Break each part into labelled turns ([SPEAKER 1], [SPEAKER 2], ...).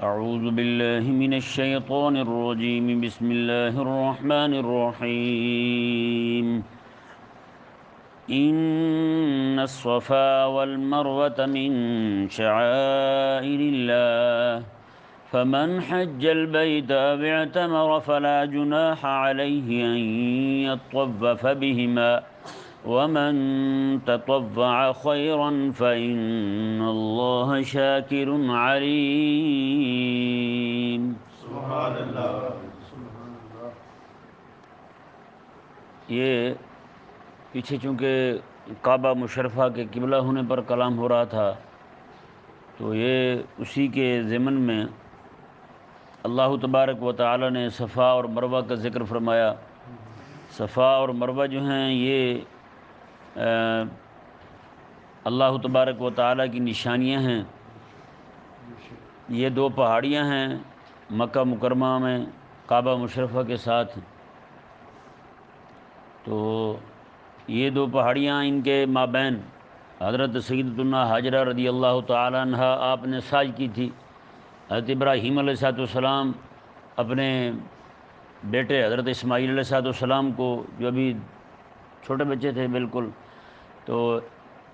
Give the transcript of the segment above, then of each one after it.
[SPEAKER 1] اعوذ باللہ من الشیطان الرجیم بسم اللہ الرحمن الرحیم ان الصفا والمروة من شعائر اللہ فمن حج البيت أو اعتمر فلا جناح عليه أن يطوف بهما ومن تطوع خيرا فإن الله شاكر عليم۔
[SPEAKER 2] سبحان اللہ۔
[SPEAKER 1] یہ پیچھے چونکہ کعبہ مشرفہ کے قبلہ ہونے پر کلام ہو رہا تھا، تو یہ اسی کے ضمن میں اللہ تبارک و تعالی نے صفا اور مروہ کا ذکر فرمایا۔ صفا اور مروہ جو ہیں یہ اللہ تبارک و تعالی کی نشانیاں ہیں۔ یہ دو پہاڑیاں ہیں مکہ مکرمہ میں کعبہ مشرفہ کے ساتھ، تو یہ دو پہاڑیاں، ان کے مابین حضرت سیدتنا حاجرہ رضی اللہ تعالی عنہ آپ نے ساج کی تھی۔ حضرت ابراہیم علیہ السلام اپنے بیٹے حضرت اسماعیل علیہ السلام کو، جو ابھی چھوٹے بچے تھے بالکل، تو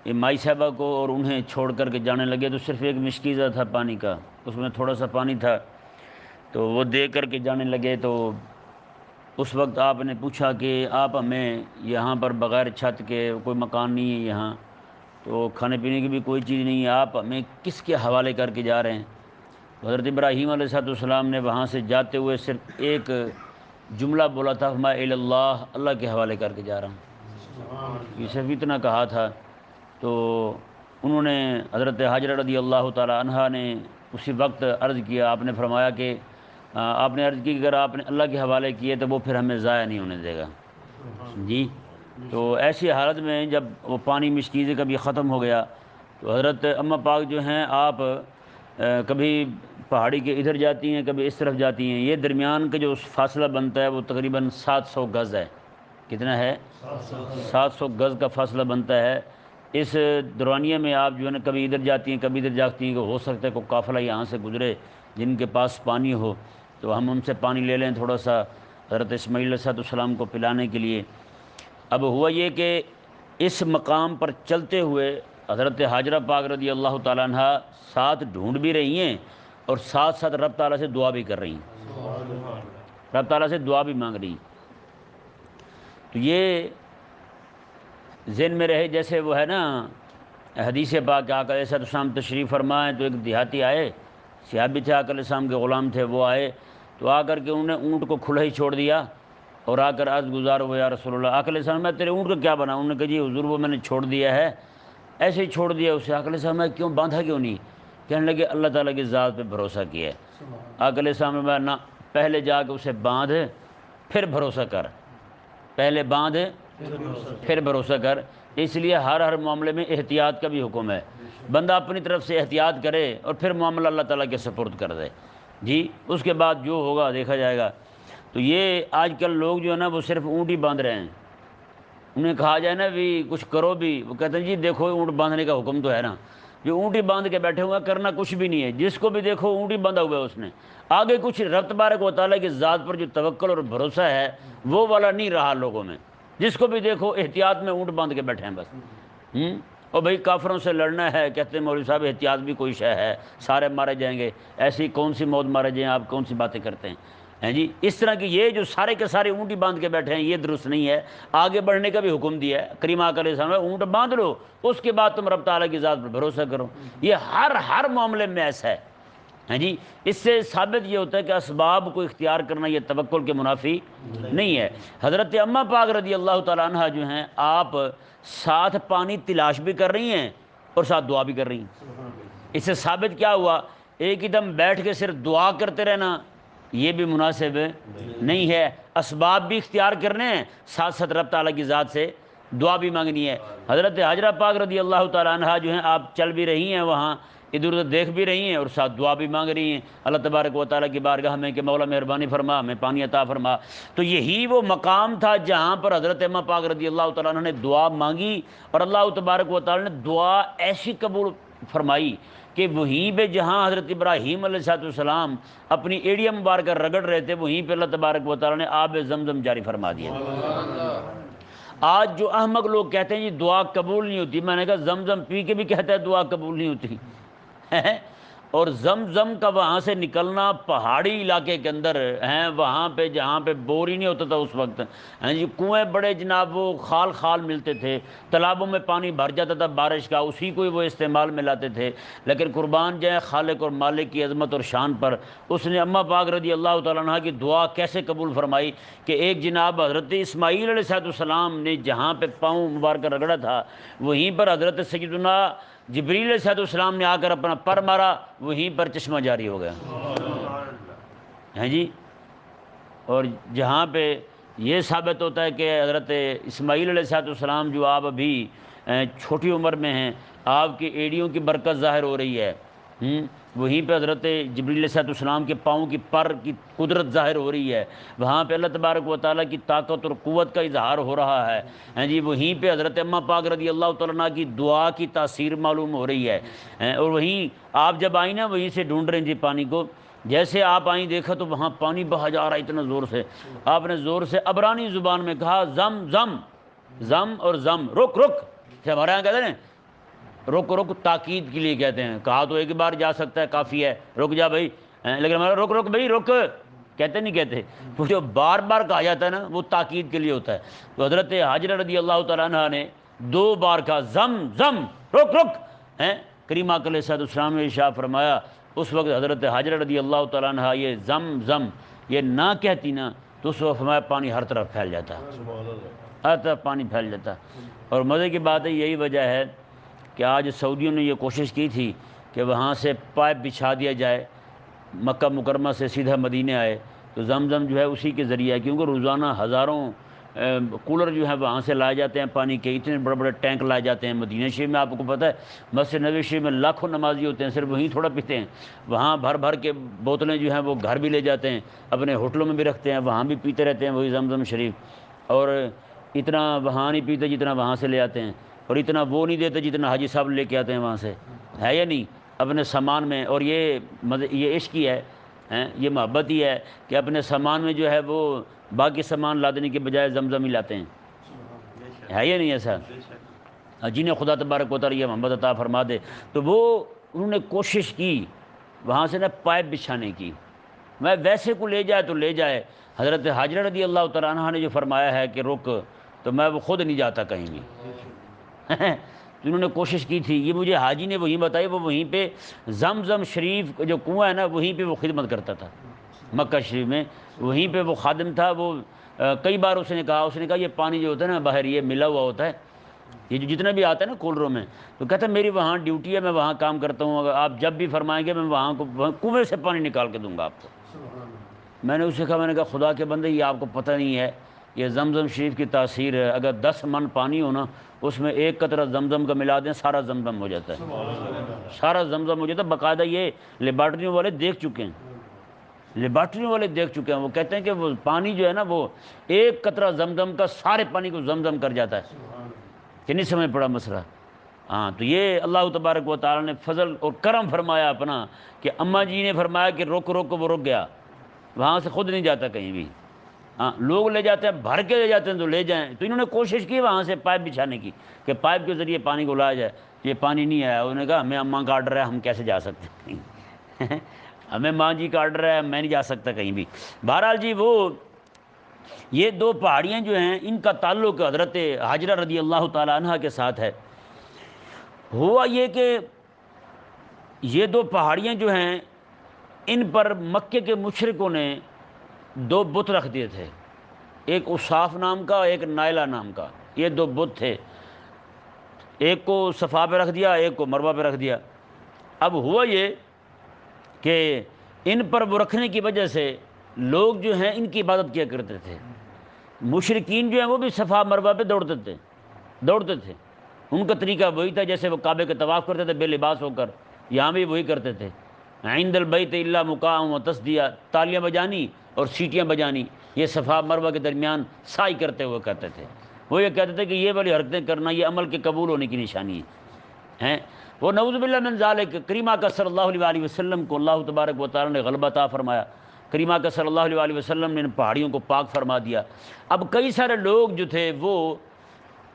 [SPEAKER 1] یہ مائی صاحبہ کو اور انہیں چھوڑ کر کے جانے لگے، تو صرف ایک مشکیزہ تھا پانی کا، اس میں تھوڑا سا پانی تھا، تو وہ دے کر کے جانے لگے۔ تو اس وقت آپ نے پوچھا کہ آپ ہمیں یہاں پر بغیر چھت کے، کوئی مکان نہیں ہے یہاں، تو کھانے پینے کی بھی کوئی چیز نہیں ہے، آپ ہمیں کس کے حوالے کر کے جا رہے ہیں؟ حضرت ابراہیم علیہ السلام نے وہاں سے جاتے ہوئے صرف ایک جملہ بولا تھا، ما الی اللہ، اللہ کے حوالے کر کے جا رہا ہوں، یہ صرف اتنا کہا تھا۔ تو انہوں نے، حضرت حاجرہ رضی اللہ تعالی عنہ نے اسی وقت عرض کیا، آپ نے فرمایا کہ آپ نے عرض کی کہ اگر آپ نے اللہ کے حوالے کیے تو وہ پھر ہمیں ضائع نہیں ہونے دے گا جی۔ تو ایسی حالت میں جب وہ پانی مشکیزے کا بھی ختم ہو گیا، تو حضرت اماں پاک جو ہیں آپ کبھی پہاڑی کے ادھر جاتی ہیں، کبھی اس طرف جاتی ہیں، یہ درمیان کا جو فاصلہ بنتا ہے وہ تقریباً 700 گز ہے۔ کتنا ہے؟ 700 گز کا فاصلہ بنتا ہے۔ اس دورانیہ میں آپ جو ہے نا کبھی ادھر جاتی ہیں کبھی ادھر جاتی ہیں، کہ ہو سکتا ہے کوئی قافلہ یہاں سے گزرے جن کے پاس پانی ہو، تو ہم ان سے پانی لے لیں تھوڑا سا حضرت اسماعیل علیہ السلام کو پلانے کے لیے۔ اب ہوا یہ کہ اس مقام پر چلتے ہوئے حضرت حاجرہ پاک رضی اللہ تعالیٰ عنہ ساتھ ڈھونڈ بھی رہی ہیں اور ساتھ ساتھ رب تعالیٰ سے دعا بھی کر رہی ہیں، رب تعالیٰ سے دعا بھی مانگ رہی ہیں۔ تو یہ ذہن میں رہے، جیسے وہ ہے نا حدیث پاک کہ آقا علیہ السلام تشریف فرمائے تو ایک دیہاتی آئے، صحابی تھے، آقا علیہ السلام کے غلام تھے، وہ آئے تو آ کر کے انہوں نے اونٹ کو کھلا ہی چھوڑ دیا اور آ کر عرض گزار ہوئے، یا رسول اللہ، آقا علیہ السلام میں تیرے اونٹ کا کیا بنا؟ انہوں نے کہا جی حضور وہ میں نے چھوڑ دیا ہے، ایسے ہی چھوڑ دیا اسے۔ آقا علیہ السلام میں کیوں باندھا کیوں نہیں؟ کہنے لگے اللہ تعالیٰ کی ذات پہ بھروسہ کیا ہے۔ آقا علیہ السلام میں نہ، پہلے جا کے اسے باندھ پھر بھروسہ کر، پہلے باندھ پھر بھروسہ کر۔ اس لیے ہر معاملے میں احتیاط کا بھی حکم ہے، بندہ اپنی طرف سے احتیاط کرے اور پھر معاملہ اللہ تعالیٰ کے سپرد کر دے جی، اس کے بعد جو ہوگا دیکھا جائے گا۔ تو یہ آج کل لوگ جو ہے نا وہ صرف اونٹ ہی باندھ رہے ہیں، انہیں کہا جائے نا بھی کچھ کرو بھی، وہ کہتے ہیں جی دیکھو اونٹ باندھنے کا حکم تو ہے نا، جو اونٹ ہی باندھ کے بیٹھے ہوئے کرنا کچھ بھی نہیں ہے، جس کو بھی دیکھو اونٹ ہی باندھا ہوا ہے، اس نے آگے کچھ رب تبارک و تعالیٰ کی ذات پر جو توکل اور بھروسہ ہے وہ والا نہیں رہا لوگوں میں، جس کو بھی دیکھو احتیاط میں اونٹ باندھ کے بیٹھے ہیں بس۔ اور بھئی کافروں سے لڑنا ہے، کہتے ہیں مولوی صاحب احتیاط بھی کوئی شے ہے، سارے مارے جائیں گے، ایسی کون سی موت مارے جائیں، آپ کون سی باتیں کرتے ہیں جی؟ اس طرح کی یہ جو سارے کے سارے اونٹ ہی باندھ کے بیٹھے ہیں یہ درست نہیں ہے، آگے بڑھنے کا بھی حکم دیا ہے کریم آقا علیہ السلام، اونٹ باندھ لو اس کے بعد تم رب تعالیٰ کی ذات پر بھروسہ کرو۔ یہ ہر معاملے میں ایسا ہے جی۔ اس سے ثابت یہ ہوتا ہے کہ اسباب کو اختیار کرنا یہ توکل کے منافی نہیں ہے۔ حضرت اماں پاک رضی اللہ تعالیٰ عنہ جو ہیں آپ ساتھ پانی تلاش بھی کر رہی ہیں اور ساتھ دعا بھی کر رہی ہیں۔ اس سے ثابت کیا ہوا؟ ایک ہی دم بیٹھ کے صرف دعا کرتے رہنا یہ بھی مناسب نہیں ہے، اسباب بھی اختیار کرنے ہیں، ساتھ ساتھ رب تعالیٰ کی ذات سے دعا بھی مانگنی ہے۔ حضرت حاجرہ پاک رضی اللہ تعالیٰ عنہ جو ہیں آپ چل بھی رہی ہیں وہاں، ادھر ادھر دیکھ بھی رہی ہیں اور ساتھ دعا بھی مانگ رہی ہیں اللہ تبارک و تعالیٰ کی بارگاہ میں کہ مولا مہربانی فرما، ہمیں پانی عطا فرما۔ تو یہی وہ مقام تھا جہاں پر حضرت اماں پاک رضی اللہ تعالیٰ عنہ نے دعا مانگی اور اللہ تبارک و تعالیٰ نے دعا ایسی قبول فرمائی کہ وہیں پہ جہاں حضرت ابراہیم علیہ السلام اپنی ایڑیا مبارکہ رگڑ رہے تھے وہیں پہ اللہ تبارک و تعالیٰ نے آب زمزم جاری فرما دیا۔ آج جو احمق لوگ کہتے ہیں جی دعا قبول نہیں ہوتی، میں نے کہا زمزم پی کے بھی کہتا ہے دعا قبول نہیں ہوتی اور زمزم کا وہاں سے نکلنا پہاڑی علاقے کے اندر ہیں، وہاں پہ جہاں پہ بور ہی نہیں ہوتا تھا اس وقت، ہیں جی کنویں بڑے جناب وہ خال خال ملتے تھے، تالابوں میں پانی بھر جاتا تھا بارش کا، اسی کو وہ استعمال میں لاتے تھے۔ لیکن قربان جائیں خالق اور مالک کی عظمت اور شان پر، اس نے اماں پاک رضی اللہ تعالیٰ عنہ کی دعا کیسے قبول فرمائی کہ ایک جناب حضرت اسماعیل علیہ السلام نے جہاں پہ پاؤں مبارکہ رگڑا تھا وہیں پر حضرت سیدنا جبریل علیہ السلام نے آ کر اپنا پر مارا، وہیں پر چشمہ جاری ہو گیا ہیں جی۔ اور جہاں پہ یہ ثابت ہوتا ہے کہ حضرت اسماعیل علیہ السلام جو آپ ابھی چھوٹی عمر میں ہیں، آپ کی ایڑیوں کی برکت ظاہر ہو رہی ہے، وہیں پہ حضرت جبریل علیہ السلام کے پاؤں کی پر کی قدرت ظاہر ہو رہی ہے، وہاں پہ اللہ تبارک و تعالیٰ کی طاقت اور قوت کا اظہار ہو رہا ہے، ہیں جی۔ وہیں پہ حضرت اماں پاک رضی اللہ تعالیٰ عنہ کی دعا کی تاثیر معلوم ہو رہی ہے۔ اور وہیں آپ جب آئیں نا وہیں سے ڈھونڈ رہے ہیں جی پانی کو، جیسے آپ آئیں دیکھا تو وہاں پانی بہا جا رہا ہے اتنا زور سے، آپ نے زور سے عبرانی زبان میں کہا زم زم، زم اور زم، رک رک، ہمارے یہاں کہتے ہیں رک رک تاکید کے لیے کہتے ہیں، کہا تو ایک بار جا سکتا ہے کافی ہے، رک جا بھائی، لیکن ہمارا رک رک بھائی رک کہتے نہیں کہتے، وہ جو بار بار کہا جاتا ہے نا وہ تاکید کے لیے ہوتا ہے۔ تو حضرت حاجرہ رضی اللہ تعالیٰ عنہ نے 2 بار کہا زم زم، رک رک، کریم آقا علیہ السلام نے ارشاد فرمایا اس وقت حضرت حاجرہ رضی اللہ تعالیٰ عنہ یہ زم زم یہ نہ کہتی نا تو اس وقت فرمایا پانی ہر طرف پھیل جاتا، ہر طرف پانی پھیل جاتا۔ اور مزے کی بات ہے یہی وجہ ہے کہ آج سعودیوں نے یہ کوشش کی تھی کہ وہاں سے پائپ بچھا دیا جائے، مکہ مکرمہ سے سیدھا مدینہ آئے تو زمزم جو ہے اسی کے ذریعے ہے، کیونکہ روزانہ ہزاروں کولر جو ہیں وہاں سے لائے جاتے ہیں پانی کے، اتنے بڑے بڑے ٹینک لائے جاتے ہیں مدینہ شریف میں۔ آپ کو پتہ ہے مسجد نبوی شریف میں لاکھوں نمازی ہوتے ہیں، صرف وہیں تھوڑا پیتے ہیں، وہاں بھر بھر کے بوتلیں جو ہیں وہ گھر بھی لے جاتے ہیں، اپنے ہوٹلوں میں بھی رکھتے ہیں، وہاں بھی پیتے رہتے ہیں وہی زمزم شریف، اور اتنا وہاں نہیں پیتے جتنا وہاں سے لے آتے ہیں، اور اتنا وہ نہیں دیتے جتنا حاجی صاحب لے کے آتے ہیں وہاں سے، ہے یا نہیں، اپنے سامان میں۔ اور یہ عشق ہی ہے، یہ محبت ہی ہے کہ اپنے سامان میں جو ہے وہ باقی سامان لا دینے کے بجائے زمزم ہی لاتے ہیں، ہے یا نہیں ایسا؟ جنہیں خدا تبارک و تعالیٰ یہ محبت عطا فرما دے، تو وہ انہوں نے کوشش کی وہاں سے نا پائپ بچھانے کی، میں ویسے کو لے جائے تو لے جائے۔ حضرت حاجرہ رضی اللہ تعالیٰ عنہ نے جو فرمایا ہے کہ رک، تو میں وہ خود نہیں جاتا کہیں بھی تو انہوں نے کوشش کی تھی، یہ مجھے حاجی نے وہیں بتائی، وہ وہیں پہ زمزم شریف جو کنواں ہے نا وہیں پہ وہ خدمت کرتا تھا مکہ شریف میں، وہیں پہ وہ خادم تھا۔ وہ کئی بار اس نے کہا یہ پانی جو ہوتا ہے نا باہر یہ ملا ہوا ہوتا ہے، یہ جو جتنا بھی آتا ہے نا کولروں میں، تو کہتا ہے میری وہاں ڈیوٹی ہے، میں وہاں کام کرتا ہوں، اگر آپ جب بھی فرمائیں گے میں وہاں کنویں سے پانی نکال کے دوں گا آپ کو۔ میں نے اسے کہا، میں نے کہا خدا کے بندے یہ آپ کو پتہ نہیں ہے یہ زمزم شریف کی تاثیر ہے، اگر 10 من پانی ہونا اس میں 1 قطرہ زمزم کا ملا دیں سارا زمزم ہو جاتا ہے، سارا زمزم ہو جاتا ہے۔ باقاعدہ یہ لیبارٹریوں والے دیکھ چکے ہیں، لیبارٹریوں والے دیکھ چکے ہیں، وہ کہتے ہیں کہ وہ پانی جو ہے نا وہ 1 قطرہ زمزم کا سارے پانی کو زمزم کر جاتا ہے، کہ نہیں سمجھ پڑا مسئلہ؟ ہاں، تو یہ اللہ تبارک و تعالیٰ نے فضل اور کرم فرمایا اپنا کہ اماں جی نے فرمایا کہ رک رک، وہ رک گیا، وہاں سے خود نہیں جاتا کہیں بھی۔ ہاں، لوگ لے جاتے ہیں، بھر کے لے جاتے ہیں تو لے جائیں، تو انہوں نے کوشش کی وہاں سے پائپ بچھانے کی کہ پائپ کے ذریعے پانی کو لایا جائے، یہ پانی نہیں آیا۔ انہوں نے کہا ہمیں اماں کا آرڈر ہے، ہم کیسے جا سکتے ہیں ہمیں ماں جی کا آرڈر ہے، میں نہیں جا سکتا کہیں بھی۔ بہرحال جی وہ یہ 2 پہاڑیاں جو ہیں ان کا تعلق حضرت حاجرہ رضی اللہ تعالیٰ عنہ کے ساتھ ہے۔ ہوا یہ کہ یہ 2 پہاڑیاں جو ہیں ان پر مکے کے مشرکوں نے 2 بت رکھ دیے تھے، ایک اصاف نام کا ایک نائلہ نام کا، یہ 2 بت تھے، ایک کو صفا پہ رکھ دیا ایک کو مروہ پہ رکھ دیا۔ اب ہوا یہ کہ ان پر وہ رکھنے کی وجہ سے لوگ جو ہیں ان کی عبادت کیا کرتے تھے، مشرکین جو ہیں وہ بھی صفا مروہ پہ دوڑتے تھے، ان کا طریقہ وہی تھا جیسے وہ کعبے کے طواف کرتے تھے بے لباس ہو کر، یہاں بھی وہی کرتے تھے، عند البیت الا مقام و تصدیہ، تالیاں بجانی اور سیٹیاں بجانی، یہ صفا مروہ کے درمیان سعی کرتے ہوئے کرتے تھے۔ وہ یہ کہتے تھے کہ یہ والی حرکتیں کرنا یہ عمل کے قبول ہونے کی نشانی ہے۔ وہ نعوذ باللہ من ذالک کریمہ کا صلی اللہ علیہ وسلم کو اللہ تبارک و تعالی نے غلبہ عطا فرمایا، کریمہ کا صلی اللہ علیہ وسلم نے ان پہاڑیوں کو پاک فرما دیا۔ اب کئی سارے لوگ جو تھے وہ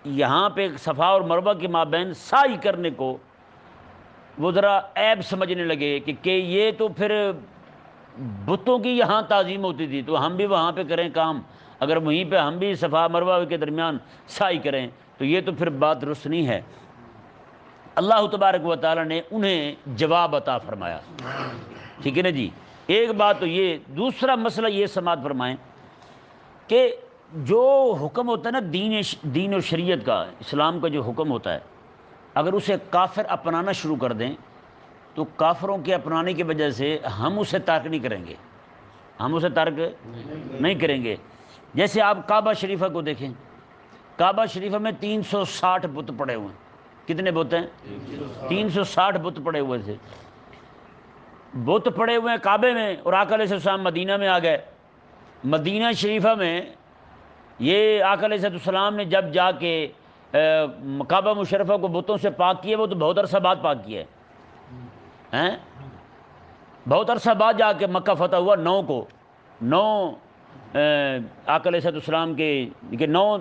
[SPEAKER 1] یہاں پہ صفا اور مروہ کے مابین سعی کرنے کو وہ ذرا عیب سمجھنے لگے کہ یہ تو پھر بتوں کی یہاں تعظیم ہوتی تھی تو ہم بھی وہاں پہ کریں کام، اگر وہیں پہ ہم بھی صفا مروہ کے درمیان سعی کریں تو یہ تو پھر بات درست نہیں ہے۔ اللہ تبارک و تعالی نے انہیں جواب عطا فرمایا، ٹھیک ہے نا جی۔ ایک بات تو یہ، دوسرا مسئلہ یہ سماعت فرمائیں کہ جو حکم ہوتا ہے نا دین و شریعت کا، اسلام کا جو حکم ہوتا ہے، اگر اسے کافر اپنانا شروع کر دیں تو کافروں کے اپنانے کی وجہ سے ہم اسے ترک نہیں کریں گے، ہم اسے ترک نہیں کریں گے۔ جیسے آپ کعبہ شریفہ کو دیکھیں، کعبہ شریفہ میں 360 بت پڑے ہوئے ہیں۔ کتنے بت ہیں؟ 360 بت پڑے ہوئے تھے، بت پڑے ہوئے ہیں کعبے میں، اور آقا علیہ السلام مدینہ میں آ گئے۔ مدینہ شریفہ میں یہ آقا علیہ السلام نے جب جا کے کعبہ مشرفہ کو بتوں سے پاک کیا، وہ تو بہت عرصہ بعد پاک کیا ہے، بہت عرصہ بعد جا کے مکہ فتح ہوا، 9 کو 9 آقا علیہ السلام کے 9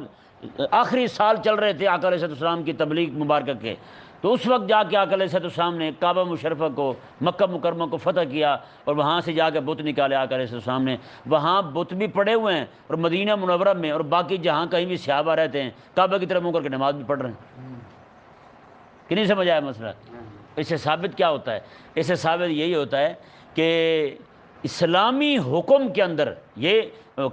[SPEAKER 1] آخری سال چل رہے تھے آقا علیہ السلام کی تبلیغ مبارکہ کے، تو اس وقت جا کے آقا علیہ السلام نے کعبہ مشرفہ کو، مکہ مکرمہ کو فتح کیا، اور وہاں سے جا کے بت نکالے آقا علیہ السلام نے۔ وہاں بت بھی پڑے ہوئے ہیں، اور مدینہ منورہ میں اور باقی جہاں کہیں بھی صحابہ رہتے ہیں کعبہ کی طرف منہ کر کے نماز بھی پڑھ رہے ہیں۔ کہ نہیں سمجھ آیا مسئلہ؟ اس سے ثابت کیا ہوتا ہے؟ اس سے ثابت یہی ہوتا ہے کہ اسلامی حکم کے اندر یہ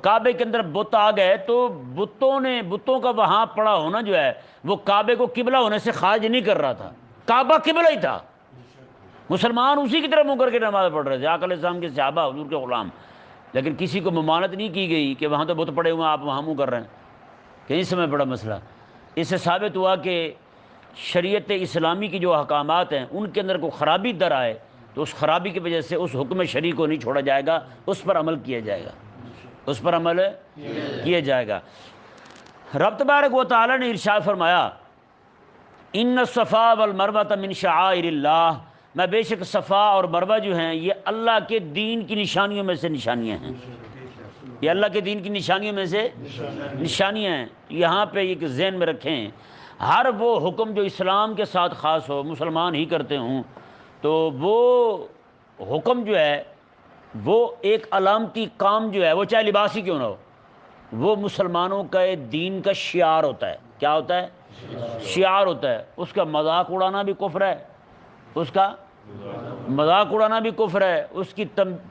[SPEAKER 1] کعبے کے اندر بت آ گئے تو بتوں کا وہاں پڑا ہونا جو ہے وہ کعبے کو قبلہ ہونے سے خارج نہیں کر رہا تھا، کعبہ قبلہ ہی تھا، مسلمان اسی کی طرف منہ کر کے نماز پڑھ رہے تھے، آقا علیہ السلام کے صحابہ، حضور کے غلام، لیکن کسی کو ممانعت نہیں کی گئی کہ وہاں تو بت پڑے ہوئے ہیں آپ وہاں منہ کر رہے ہیں۔ کہیں سمجھ پڑا مسئلہ؟ اس سے ثابت ہوا کہ شریعت اسلامی کی جو احکامات ہیں ان کے اندر کوئی خرابی در آئے تو اس خرابی کی وجہ سے اس حکم شرعی کو نہیں چھوڑا جائے گا، اس پر عمل کیا جائے گا، اس پر عمل کیا جائے گا۔ رب تبارک و تعالی نے ارشاد فرمایا ان الصفا والمروہ من شعائر اللہ، میں بے شک صفا اور مروہ جو ہیں یہ اللہ کے دین کی نشانیوں میں سے نشانیاں ہیں، یہ اللہ کے دین کی نشانیوں میں سے نشانیاں ہیں۔ یہاں پہ ایک ذہن میں رکھیں، ہر وہ حکم جو اسلام کے ساتھ خاص ہو، مسلمان ہی کرتے ہوں، تو وہ حکم جو ہے وہ ایک علامتی کام جو ہے وہ چاہے لباس ہی کیوں نہ ہو، وہ مسلمانوں کا دین کا شعار ہوتا ہے۔ کیا ہوتا ہے؟ شعار ہوتا ہے۔ اس کا مذاق اڑانا بھی کفر ہے، اس کا مذاق اڑانا بھی کفر ہے، اس کی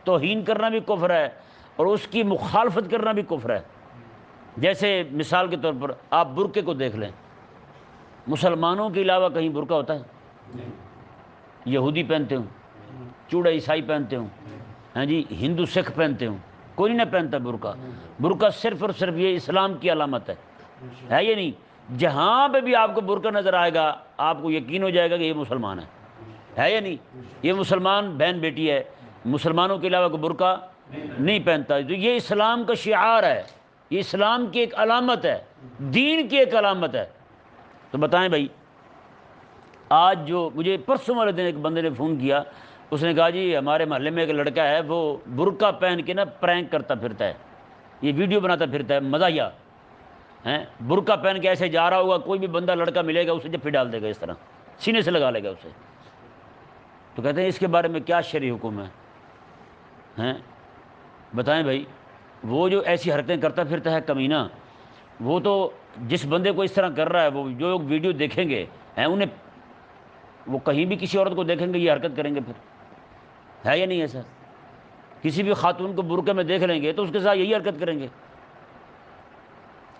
[SPEAKER 1] توہین کرنا بھی کفر ہے، اور اس کی مخالفت کرنا بھی کفر ہے۔ جیسے مثال کے طور پر آپ برقعے کو دیکھ لیں، مسلمانوں کے علاوہ کہیں برقع ہوتا ہے؟ یہودی پہنتے ہوں، چوڑا عیسائی پہنتے ہوں، ہاں جی، ہندو سکھ پہنتے ہوں، کوئی نہیں پہنتا برقع۔ برقع صرف اور صرف یہ اسلام کی علامت ہے یہ نہیں؟ جہاں پہ بھی آپ کو برقع نظر آئے گا آپ کو یقین ہو جائے گا کہ یہ مسلمان ہے یا نہیں؟ یہ مسلمان بہن بیٹی ہے، مسلمانوں کے علاوہ کوئی برقع نہیں پہنتا، تو یہ اسلام کا شعار ہے، یہ اسلام کی ایک علامت ہے، دین کی ایک علامت ہے۔ تو بتائیں بھائی، آج جو مجھے پرسوں والے دن ایک بندے نے فون کیا، اس نے کہا جی ہمارے محلے میں ایک لڑکا ہے وہ برقع پہن کے نا پرینک کرتا پھرتا ہے، یہ ویڈیو بناتا پھرتا ہے، مزاحیہ ہیں، برقع پہن کے ایسے جا رہا ہوگا، کوئی بھی بندہ لڑکا ملے گا اسے جفی ڈال دے گا، اس طرح سینے سے لگا لے گا اسے۔ تو کہتے ہیں اس کے بارے میں کیا شرعی حکم ہے؟ بتائیں بھائی، وہ جو ایسی حرکتیں کرتا پھرتا ہے کمینہ، وہ تو جس بندے کو اس طرح کر رہا ہے، وہ جو لوگ ویڈیو دیکھیں گے انہیں، وہ کہیں بھی کسی عورت کو دیکھیں گے یہ حرکت کریں گے، پھر ہے یا نہیں ایسا؟ کسی بھی خاتون کو برقعے میں دیکھ لیں گے تو اس کے ساتھ یہی حرکت کریں گے۔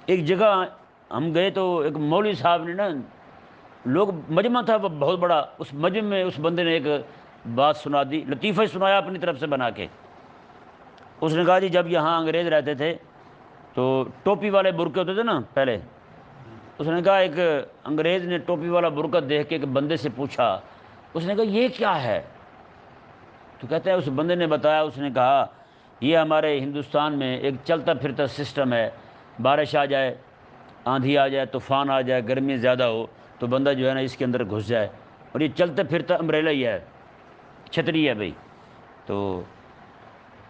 [SPEAKER 1] ایک جگہ ہم گئے تو ایک مولوی صاحب نے نا، لوگ مجمع تھا وہ بہت بڑا، اس مجمع میں اس بندے نے ایک بات سنا دی، لطیفہ سنایا اپنی طرف سے بنا کے۔ اس نے کہا جی جب یہاں انگریز رہتے تھے تو ٹوپی والے برقعے ہوتے تھے نا پہلے، اس نے کہا ایک انگریز نے ٹوپی والا برقعہ دیکھ کے ایک بندے سے پوچھا، اس نے کہا یہ کیا ہے؟ تو کہتا ہے اس بندے نے بتایا، اس نے کہا یہ ہمارے ہندوستان میں ایک چلتا پھرتا سسٹم ہے، بارش آ جائے، آندھی آ جائے، طوفان آ جائے، گرمی زیادہ ہو تو بندہ جو ہے نا اس کے اندر گھس جائے، اور یہ چلتا پھرتا امبریلا ہی ہے، چھتری ہے بھائی۔ تو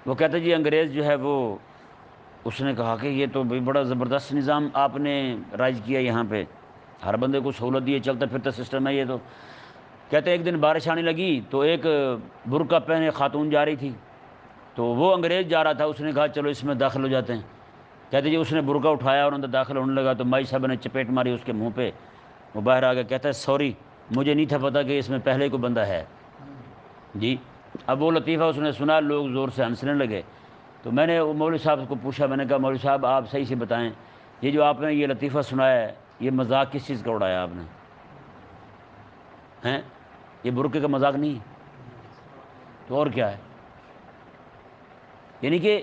[SPEAKER 1] وہ کہتا جی انگریز جو ہے وہ، اس نے کہا کہ یہ تو بھائی بڑا زبردست نظام آپ نے رائج کیا یہاں پہ، ہر بندے کو سہولت دی ہے، چلتا پھرتا سسٹم ہے یہ تو۔ کہتے ایک دن بارش آنے لگی تو ایک برقع پہنے خاتون جا رہی تھی، تو وہ انگریز جا رہا تھا، اس نے کہا چلو اس میں داخل ہو جاتے ہیں۔ کہتے جی اس نے برقع اٹھایا اور اندر داخل ہونے لگا تو مائی صاحب نے چپیٹ ماری اس کے منہ پہ، وہ باہر آ گیا، کہتا ہے سوری مجھے نہیں تھا پتہ کہ اس میں پہلے کوئی بندہ ہے جی۔ اب وہ لطیفہ اس نے سنا، لوگ زور سے ہنسنے لگے، تو میں نے مولوی صاحب کو پوچھا، میں نے کہا مولوی صاحب آپ صحیح سے بتائیں، یہ جو آپ نے یہ لطیفہ سنایا ہے یہ مذاق کس چیز کا اڑایا آپ نے؟ ہیں یہ برقعے کا مذاق نہیں تو اور کیا ہے؟ یعنی کہ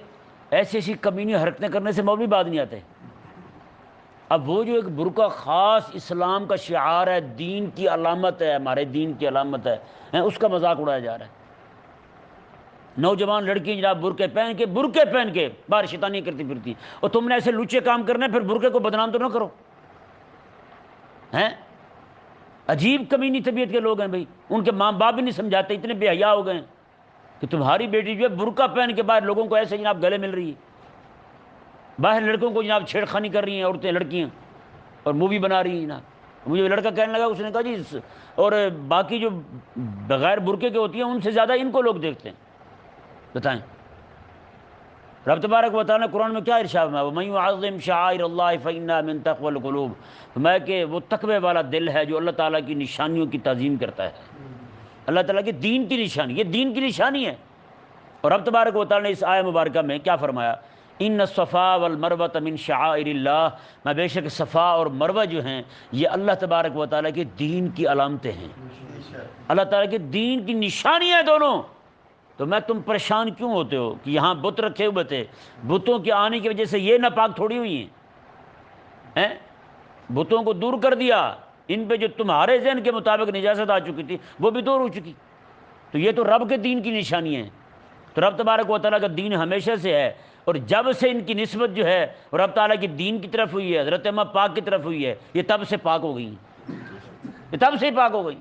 [SPEAKER 1] ایسی ایسی کمینی حرکتیں کرنے سے مولوی بعد نہیں آتے۔ اب وہ جو ایک برقع خاص اسلام کا شعار ہے، دین کی علامت ہے، ہمارے دین کی علامت ہے، اس کا مذاق اڑایا جا رہا ہے۔ نوجوان لڑکی جناب برقعے پہن کے باہر شیطانی کرتی پھرتی، اور تم نے ایسے لوچے کام کرنے پھر برقعے کو بدنام تو نہ کرو، ہیں؟ عجیب کمینی طبیعت کے لوگ ہیں بھائی، ان کے ماں باپ بھی نہیں سمجھاتے، اتنے بے حیا ہو گئے ہیں کہ تمہاری بیٹی جو ہے برقع پہن کے باہر لوگوں کو ایسے جناب گلے مل رہی ہے، باہر لڑکوں کو جناب چھیڑخانی کر رہی ہیں عورتیں لڑکیاں، اور مووی بنا رہی ہیں جناب۔ مجھے لڑکا کہنے لگا، اس نے کہا جی اور باقی جو بغیر برقعے کے ہوتی ہیں ان سے زیادہ ان کو لوگ دیکھتے ہیں، بتائیں۔ رب تبارک و تعالیٰ نے قرآن میں کیا ارشاد ہے؟ وَمَن يُعَظِّمْ شَعَائِرَ اللَّهِ فَإِنَّهَا مِن تَقْوَى الْقُلُوبِ، فرمایا کہ وہ تقوی والا دل ہے جو اللہ تعالیٰ کی نشانیوں کی تعظیم کرتا ہے، اللہ تعالیٰ کے دین کی نشانی، یہ دین کی نشانی ہے۔ اور رب تبارک و تعالیٰ نے اس آیہ مبارکہ میں کیا فرمایا؟ ان الصفا والمروۃ من شعائر اللہ، میں بے شک صفا اور مروہ جو ہیں یہ اللہ تبارک و تعالیٰ کے دین کی علامتیں ہیں، اللہ تعالیٰ کے دین کی نشانیاں ہیں دونوں۔ تو میں تم پریشان کیوں ہوتے ہو کہ یہاں بت رکھے ہوئے تھے، بتوں کے آنے کی وجہ سے یہ ناپاک تھوڑی ہوئی ہیں، بتوں کو دور کر دیا، ان پہ جو تمہارے ذہن کے مطابق نجاست آ چکی تھی وہ بھی دور ہو چکی، تو یہ تو رب کے دین کی نشانی ہے۔ تو رب تبارک و تعالیٰ کا دین ہمیشہ سے ہے، اور جب سے ان کی نسبت جو ہے رب تعالیٰ کی دین کی طرف ہوئی ہے، حضرت اماں پاک کی طرف ہوئی ہے، یہ تب سے پاک ہو گئی، یہ تب سے ہی پاک ہو گئی۔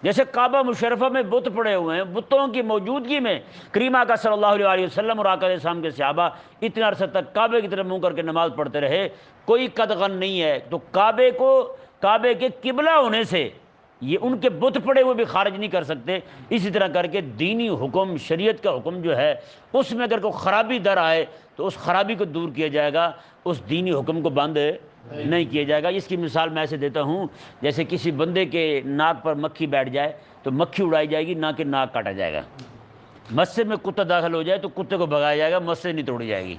[SPEAKER 1] جیسے کعبہ مشرفہ میں بت پڑے ہوئے ہیں، بتوں کی موجودگی میں کریم آقا صلی اللہ علیہ وسلم اور آقا علیہ السلام کے صحابہ اتنے عرصہ تک کعبے کی طرف منہ کر کے نماز پڑھتے رہے، کوئی قدغن نہیں ہے۔ تو کعبے کے قبلہ ہونے سے یہ ان کے بت پڑے ہوئے بھی خارج نہیں کر سکتے۔ اسی طرح کر کے دینی حکم، شریعت کا حکم جو ہے اس میں اگر کوئی خرابی در آئے تو اس خرابی کو دور کیا جائے گا، اس دینی حکم کو بند نہیں کیا جائے گا۔ اس کی مثال میں ایسے دیتا ہوں، جیسے کسی بندے کے ناک پر مکھی بیٹھ جائے تو مکھی اڑائی جائے گی، نہ کہ ناک کاٹا جائے گا۔ مسجد میں کتا داخل ہو جائے تو کتے کو بھگایا جائے گا، مسجد نہیں توڑی جائے گی۔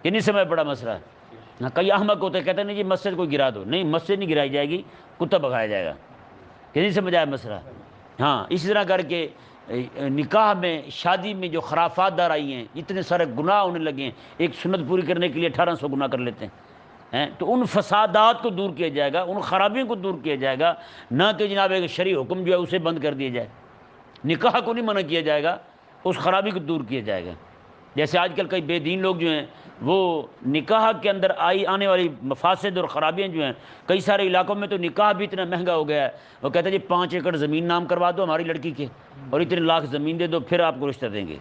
[SPEAKER 1] یہ نہیں سمجھ بڑا مسئلہ ہے۔ کئی احمق ہوتے کہتے ہیں نہیں جی مسجد کو گرا دو، نہیں مسجد نہیں گرائی جائے گی، کتا بھگایا جائے گا۔ یہ نہیں سمجھ آیا مسئلہ؟ ہاں اسی طرح کر کے نکاح میں، شادی میں جو خرافات دار آئی ہیں، اتنے سارے گناہ ہونے لگے ہیں، ایک سنت پوری کرنے کے لیے 1800 گناہ کر لیتے ہیں، تو ان فسادات کو دور کیا جائے گا، ان خرابیوں کو دور کیا جائے گا، نہ کہ جناب ایک شرعی حکم جو ہے اسے بند کر دیا جائے۔ نکاح کو نہیں منع کیا جائے گا، اس خرابی کو دور کیا جائے گا۔ جیسے آج کل کئی بے دین لوگ جو ہیں وہ نکاح کے اندر آنے والی مفاسد اور خرابیاں جو ہیں، کئی سارے علاقوں میں تو نکاح بھی اتنا مہنگا ہو گیا ہے، وہ کہتے ہیں جی 5 ایکڑ زمین نام کروا دو ہماری لڑکی کے اور اتنے لاکھ زمین دے دو پھر آپ کو رشتہ دیں گے۔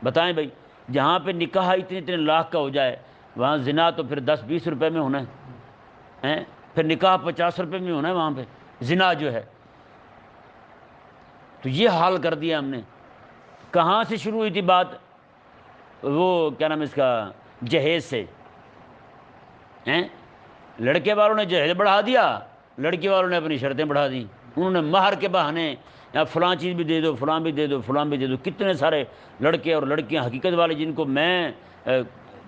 [SPEAKER 1] بتائیں بھائی، جہاں پہ نکاح اتنے لاکھ کا ہو جائے وہاں زنا تو پھر 10-20 روپے میں ہونا ہے، پھر نکاح 50 روپے میں ہونا ہے وہاں پہ زنا جو ہے۔ تو یہ حال کر دیا ہم نے۔ کہاں سے شروع ہوئی تھی بات؟ وہ کیا نام اس کا، جہیز سے۔ لڑکے والوں نے جہیز بڑھا دیا، لڑکی والوں نے اپنی شرطیں بڑھا دیں، انہوں نے مہر کے بہانے یا فلاں چیز بھی دے دو، فلاں بھی دے دو، فلاں بھی دے دو۔ کتنے سارے لڑکے اور لڑکیاں حقیقت والے جن کو میں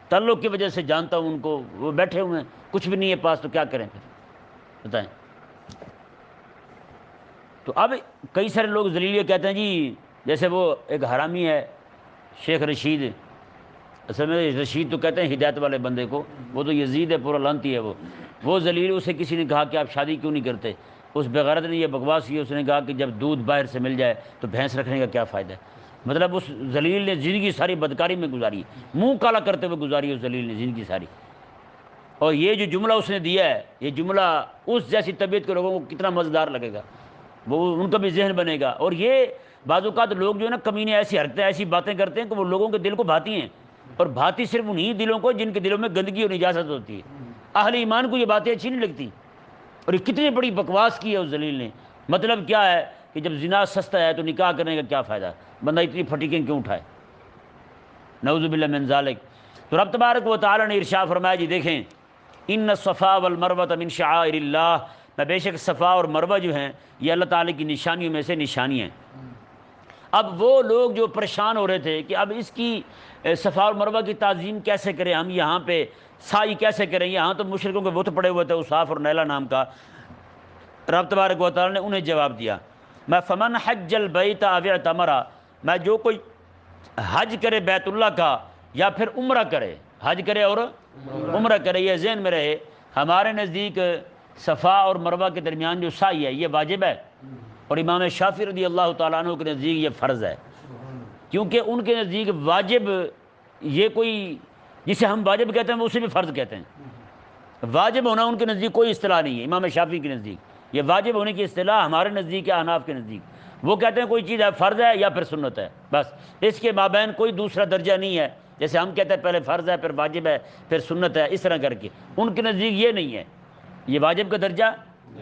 [SPEAKER 1] تعلق کی وجہ سے جانتا ہوں، ان کو وہ بیٹھے ہوئے ہیں، کچھ بھی نہیں ہے پاس، تو کیا کریں پھر بتائیں؟ تو اب کئی سارے لوگ ذلیل کہتے ہیں جی، جیسے وہ ایک حرامی ہے شیخ رشید، اصل میں رشید تو کہتے ہیں ہدایت والے بندے کو، وہ تو یزید ہے، پورا لانتی ہے وہ ذلیل۔ اسے کسی نے کہا کہ آپ شادی کیوں نہیں کرتے؟ اس بغیرت نے یہ بکواس کی، اس نے کہا کہ جب دودھ باہر سے مل جائے تو بھینس رکھنے کا کیا فائدہ ہے؟ مطلب اس ذلیل نے زندگی ساری بدکاری میں گزاری، منہ کالا کرتے ہوئے گزاری اس ذلیل نے زندگی ساری۔ اور یہ جو جملہ اس نے دیا ہے، یہ جملہ اس جیسی طبیعت کے لوگوں کو کتنا مزیدار لگے گا۔ وہ ان کا بھی ذہن بنے گا۔ اور یہ بعض اوقات لوگ جو ہے نا کمینے ایسی حرکتیں ایسی باتیں کرتے ہیں کہ وہ لوگوں کے دل کو بھاتی ہیں، اور بھاتی صرف انہی دلوں کو جن کے دلوں میں گندگی اور نجاست ہوتی ہے۔ اہل ایمان کو یہ باتیں اچھی نہیں لگتی، اور یہ کتنی بڑی بکواس کی ہے اس ذلیل نے۔ مطلب کیا ہے کہ جب زنا سستا ہے تو نکاح کرنے کا کیا فائدہ، بندہ اتنی پھٹیکیں کیوں اٹھائے، نعوذ باللہ من ذالک۔ تو رب تبارک و تعالی نے ارشاد فرمایا جی دیکھیں، ان الصفا والمروہ من شعائر اللہ، میں بے شک صفا اور مروہ جو ہیں یہ اللہ تعالی کی نشانیوں میں سے نشانی ہیں۔ اب وہ لوگ جو پریشان ہو رہے تھے کہ اب اس کی صفا اور مروہ کی تعظیم کیسے کریں، ہم یہاں پہ سعی کیسے کریں، یہاں تو مشرکوں کے بت پڑے ہوئے تھے اصاف اور نیلا نام کا۔ رب تبارک و تعالی نے انہیں جواب دیا، میں فمن حج البیت او اعتمر، میں جو کوئی حج کرے بیت اللہ کا یا پھر عمرہ کرے، حج کرے اور عمرہ کرے، یہ ذہن میں رہے ہمارے نزدیک صفا اور مروہ کے درمیان جو سعی ہے یہ واجب ہے، اور امام شافعی رضی اللہ تعالیٰ عنہ کے نزدیک یہ فرض ہے، کیونکہ ان کے نزدیک واجب یہ کوئی جسے ہم واجب کہتے ہیں وہ اسے بھی فرض کہتے ہیں۔ واجب ہونا ان کے نزدیک کوئی اصطلاح نہیں ہے، امام شافعی کے نزدیک یہ واجب ہونے کی اصطلاح ہمارے نزدیک ہے احناف کے نزدیک، وہ کہتے ہیں کوئی چیز ہے فرض ہے یا پھر سنت ہے، بس اس کے مابین کوئی دوسرا درجہ نہیں ہے، جیسے ہم کہتے ہیں پہلے فرض ہے پھر واجب ہے پھر سنت ہے، اس طرح کر کے ان کے نزدیک یہ نہیں ہے، یہ واجب کا درجہ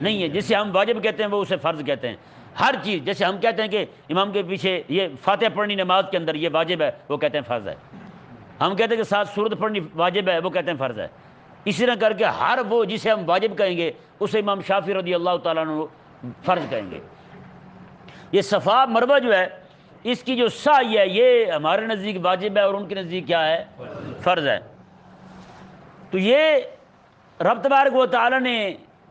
[SPEAKER 1] نہیں ہے، جسے ہم واجب کہتے ہیں وہ اسے فرض کہتے ہیں۔ ہر چیز جیسے ہم کہتے ہیں کہ امام کے پیچھے یہ فاتحہ پڑھنی نماز کے اندر یہ واجب ہے، وہ کہتے ہیں فرض ہے، ہم کہتے ہیں کہ ساتھ سورت پڑھنی واجب ہے، وہ کہتے ہیں فرض ہے، اسی طرح کر کے ہر وہ جسے ہم واجب کہیں گے اسے امام شافعی رضی اللہ تعالیٰ عنہ فرض کہیں گے۔ یہ صفا مروہ جو ہے اس کی جو سعی ہے یہ ہمارے نزدیک واجب ہے اور ان کے نزدیک کیا ہے، فرض ہے۔ تو یہ رب تبارک و تعالیٰ نے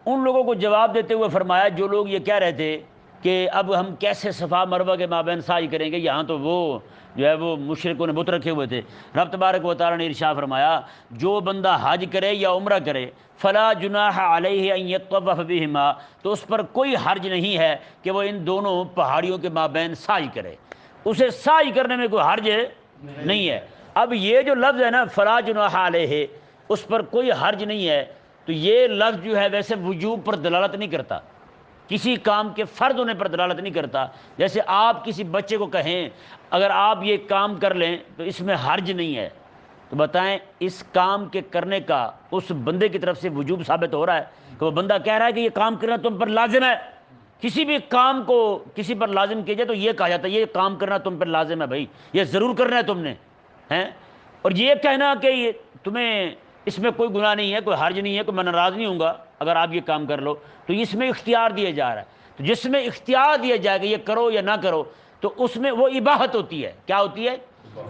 [SPEAKER 1] ان لوگوں کو جواب دیتے ہوئے فرمایا جو لوگ یہ کہہ رہے تھے کہ اب ہم کیسے صفا مروہ کے مابین سعی کریں گے، یہاں تو وہ جو ہے وہ مشرکوں نے بت رکھے ہوئے تھے۔ رب تبارک و تعالیٰ نے ارشاد فرمایا جو بندہ حج کرے یا عمرہ کرے فلا جناح علیہ ان یطوف بہما، تو اس پر کوئی حرج نہیں ہے کہ وہ ان دونوں پہاڑیوں کے مابین سعی کرے، اسے سعی کرنے میں کوئی حرج نہیں ہے۔ اب یہ جو لفظ ہے نا فلا جناح علیہ، اس پر کوئی حرج نہیں ہے، تو یہ لفظ جو ہے ویسے وجوب پر دلالت نہیں کرتا، کسی کام کے فرض ہونے پر دلالت نہیں کرتا۔ جیسے آپ کسی بچے کو کہیں اگر آپ یہ کام کر لیں تو اس میں حرج نہیں ہے، تو بتائیں اس کام کے کرنے کا اس بندے کی طرف سے وجوب ثابت ہو رہا ہے کہ وہ بندہ کہہ رہا ہے کہ یہ کام کرنا تم پر لازم ہے۔ کسی بھی کام کو کسی پر لازم کیا جائے تو یہ کہا جاتا ہے یہ کام کرنا تم پر لازم ہے، بھائی یہ ضرور کرنا ہے تم نے ہیں، اور یہ کہنا کہ یہ تمہیں اس میں کوئی گناہ نہیں ہے، کوئی حرج نہیں ہے، کوئی میں ناراض نہیں ہوں گا اگر آپ یہ کام کر لو، تو اس میں اختیار دیا جا رہا ہے۔ تو جس میں اختیار دیا جائے کہ یہ کرو یا نہ کرو تو اس میں وہ اباحت ہوتی ہے، کیا ہوتی ہے،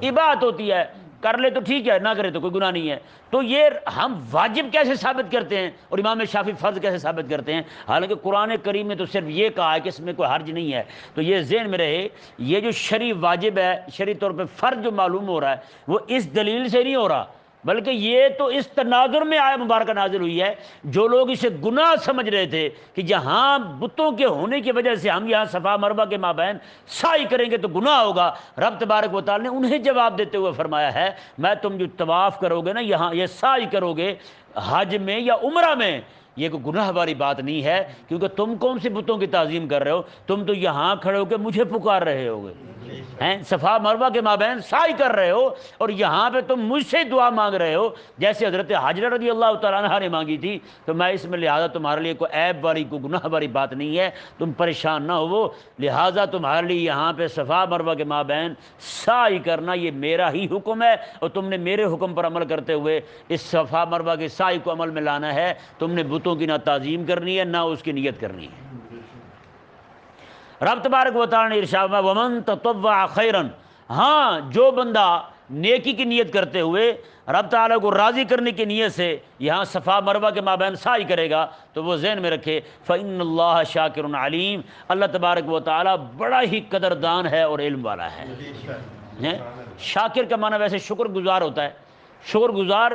[SPEAKER 1] اباحت ہوتی ہے، کر لے تو ٹھیک ہے، نہ کرے تو کوئی گناہ نہیں ہے۔ تو یہ ہم واجب کیسے ثابت کرتے ہیں اور امام شافعی فرض کیسے ثابت کرتے ہیں، حالانکہ قرآن کریم نے تو صرف یہ کہا ہے کہ اس میں کوئی حرج نہیں ہے۔ تو یہ ذہن میں رہے یہ جو شرعی واجب ہے، شرعی طور پہ فرض جو معلوم ہو رہا ہے وہ اس دلیل سے نہیں ہو رہا، بلکہ یہ تو اس تناظر میں آیت مبارکہ نازل ہوئی ہے۔ جو لوگ اسے گناہ سمجھ رہے تھے کہ جہاں بتوں کے ہونے کی وجہ سے ہم یہاں صفا مروہ کے مابین سعی کریں گے تو گناہ ہوگا، رب تبارک و تعالی نے انہیں جواب دیتے ہوئے فرمایا ہے میں تم جو طواف کرو گے نا، یہاں یہ سعی کرو گے حج میں یا عمرہ میں، یہ کوئی گناہ والی بات نہیں ہے، کیونکہ تم کون سی بتوں کی تعظیم کر رہے ہو، تم تو یہاں کھڑے ہو کے مجھے پکار رہے ہوگے ہیں، صفا مروہ کے مابین سعی کر رہے ہو اور یہاں پہ تم مجھ سے دعا مانگ رہے ہو جیسے حضرت حاجرہ رضی اللہ تعالیٰ عنہ نے مانگی تھی۔ تو میں اس میں لہٰذا تمہارے لیے کوئی عیب والی کوئی گناہ والی بات نہیں ہے، تم پریشان نہ ہو، لہٰذا تمہارے لیے یہاں پہ صفا مروہ کے مابین سعی کرنا یہ میرا ہی حکم ہے، اور تم نے میرے حکم پر عمل کرتے ہوئے اس صفا مروہ کے سعی کو عمل میں لانا ہے، تم نے بتوں کی نہ تعظیم کرنی ہے نہ اس کی نیت کرنی ہے۔ رب تبارک و تعالی نے ارشاد فرمایا ومن تطوع خیرا، ہاں جو بندہ نیکی کی نیت کرتے ہوئے رب تعالیٰ کو راضی کرنے کی نیت سے یہاں صفا مروہ کے مابین سعی کرے گا تو وہ ذہن میں رکھے فإن اللہ شاکر علیم، اللہ تبارک و تعالیٰ بڑا ہی قدردان ہے اور علم والا ہے۔ شاکر کا معنی ویسے شکر گزار ہوتا ہے، شکر گزار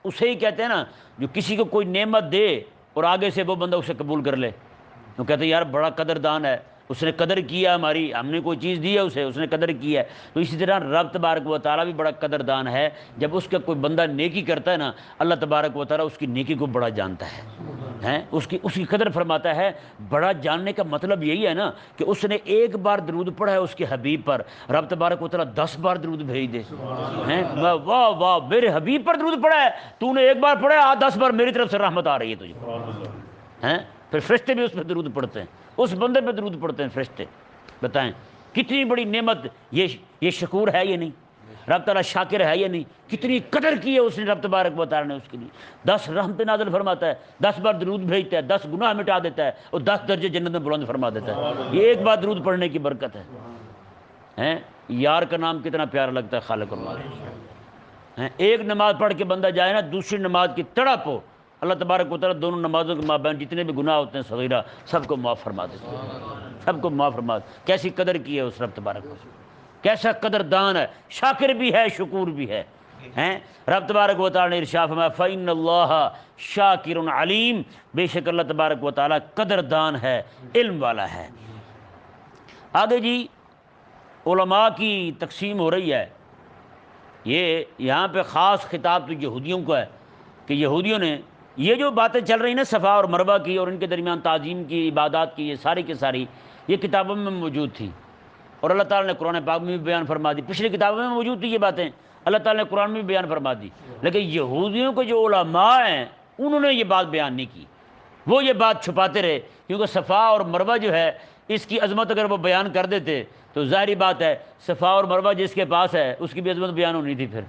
[SPEAKER 1] اسے ہی کہتے ہیں نا جو کسی کو کوئی نعمت دے اور آگے سے وہ بندہ اسے قبول کر لے، وہ کہتے ہیں یار بڑا قدردان ہے، اس نے قدر کیا ہماری، ہم نے کوئی چیز دی ہے اسے، اس نے قدر کی ہے۔ تو اسی طرح رب تبارک و تعالیٰ بھی بڑا قدردان ہے، جب اس کا کوئی بندہ نیکی کرتا ہے نا اللہ تبارک و تعالیٰ اس کی نیکی کو بڑا جانتا ہے۔ ہیں، اس کی قدر فرماتا ہے۔ بڑا جاننے کا مطلب یہی ہے نا کہ اس نے ایک بار درود پڑھا ہے اس کے حبیب پر، رب تبارک و تعالیٰ 10 بار درود بھیج دے ہیں۔ واہ واہ، میرے حبیب پر درود پڑھا ہے تو نے ایک بار پڑھا ہے، 10 بار میری طرف سے رحمت آ رہی ہے تجھے ہیں۔ پھر فرشتے بھی اس پہ درود پڑھتے ہیں، اس بندے پہ درود پڑھتے ہیں فرشتے۔ بتائیں کتنی بڑی نعمت، یہ شکور ہے یہ نہیں؟ رب تعالیٰ شاکر ہے یا نہیں؟ کتنی قدر کی ہے اس نے رب تبارک و تعالیٰ نے اس کے لیے۔ 10 رحمت نازل فرماتا ہے، 10 بار درود بھیجتا ہے، 10 گناہ مٹا دیتا ہے اور 10 درجے جنت میں بلند فرما دیتا ہے۔ یہ ایک بار درود پڑھنے کی برکت ہے ہیں۔ یار کا نام کتنا پیارا لگتا ہے خالق المالک ہیں۔ ایک نماز پڑھ کے بندہ جائے نا، دوسری نماز کی تڑپ ہو، اللہ تبارک و تعالیٰ دونوں نمازوں کے مابین جتنے بھی گناہ ہوتے ہیں صغیرہ سب کو معاف فرما دیتے ہیں، سب کو معاف فرما دیتے ہیں۔ کیسی قدر کی ہے اس رب تبارک و تعالیٰ، کیسا قدردان ہے، شاکر بھی ہے شکور بھی ہے ہیں۔ رب تبارک و تعالیٰ نے ارشاد فرمایا فَإِنَّ اللَّهَ شَاكِرٌ عَلِيمٌ، بے شک اللہ تبارک و تعالیٰ قدردان ہے، علم والا ہے۔ آگے جی علماء کی تقسیم ہو رہی ہے، یہ یہاں پہ خاص خطاب تو یہودیوں کو ہے کہ یہودیوں نے یہ جو باتیں چل رہی ہیں نا صفا اور مروہ کی اور ان کے درمیان تعظیم کی عبادات کی، یہ ساری کی ساری یہ کتابوں میں موجود تھی اور اللہ تعالیٰ نے قرآن پاک میں بھی بیان فرما دی۔ پچھلی کتابوں میں موجود تھی یہ باتیں، اللہ تعالیٰ نے قرآن میں بھی بیان فرما دی، لیکن یہودیوں کے جو علماء ہیں انہوں نے یہ بات بیان نہیں کی، وہ یہ بات چھپاتے رہے، کیونکہ صفا اور مروہ جو ہے اس کی عظمت اگر وہ بیان کر دیتے تو ظاہری بات ہے صفا اور مروہ جس کے پاس ہے اس کی بھی عظمت بیان ہونی تھی، پھر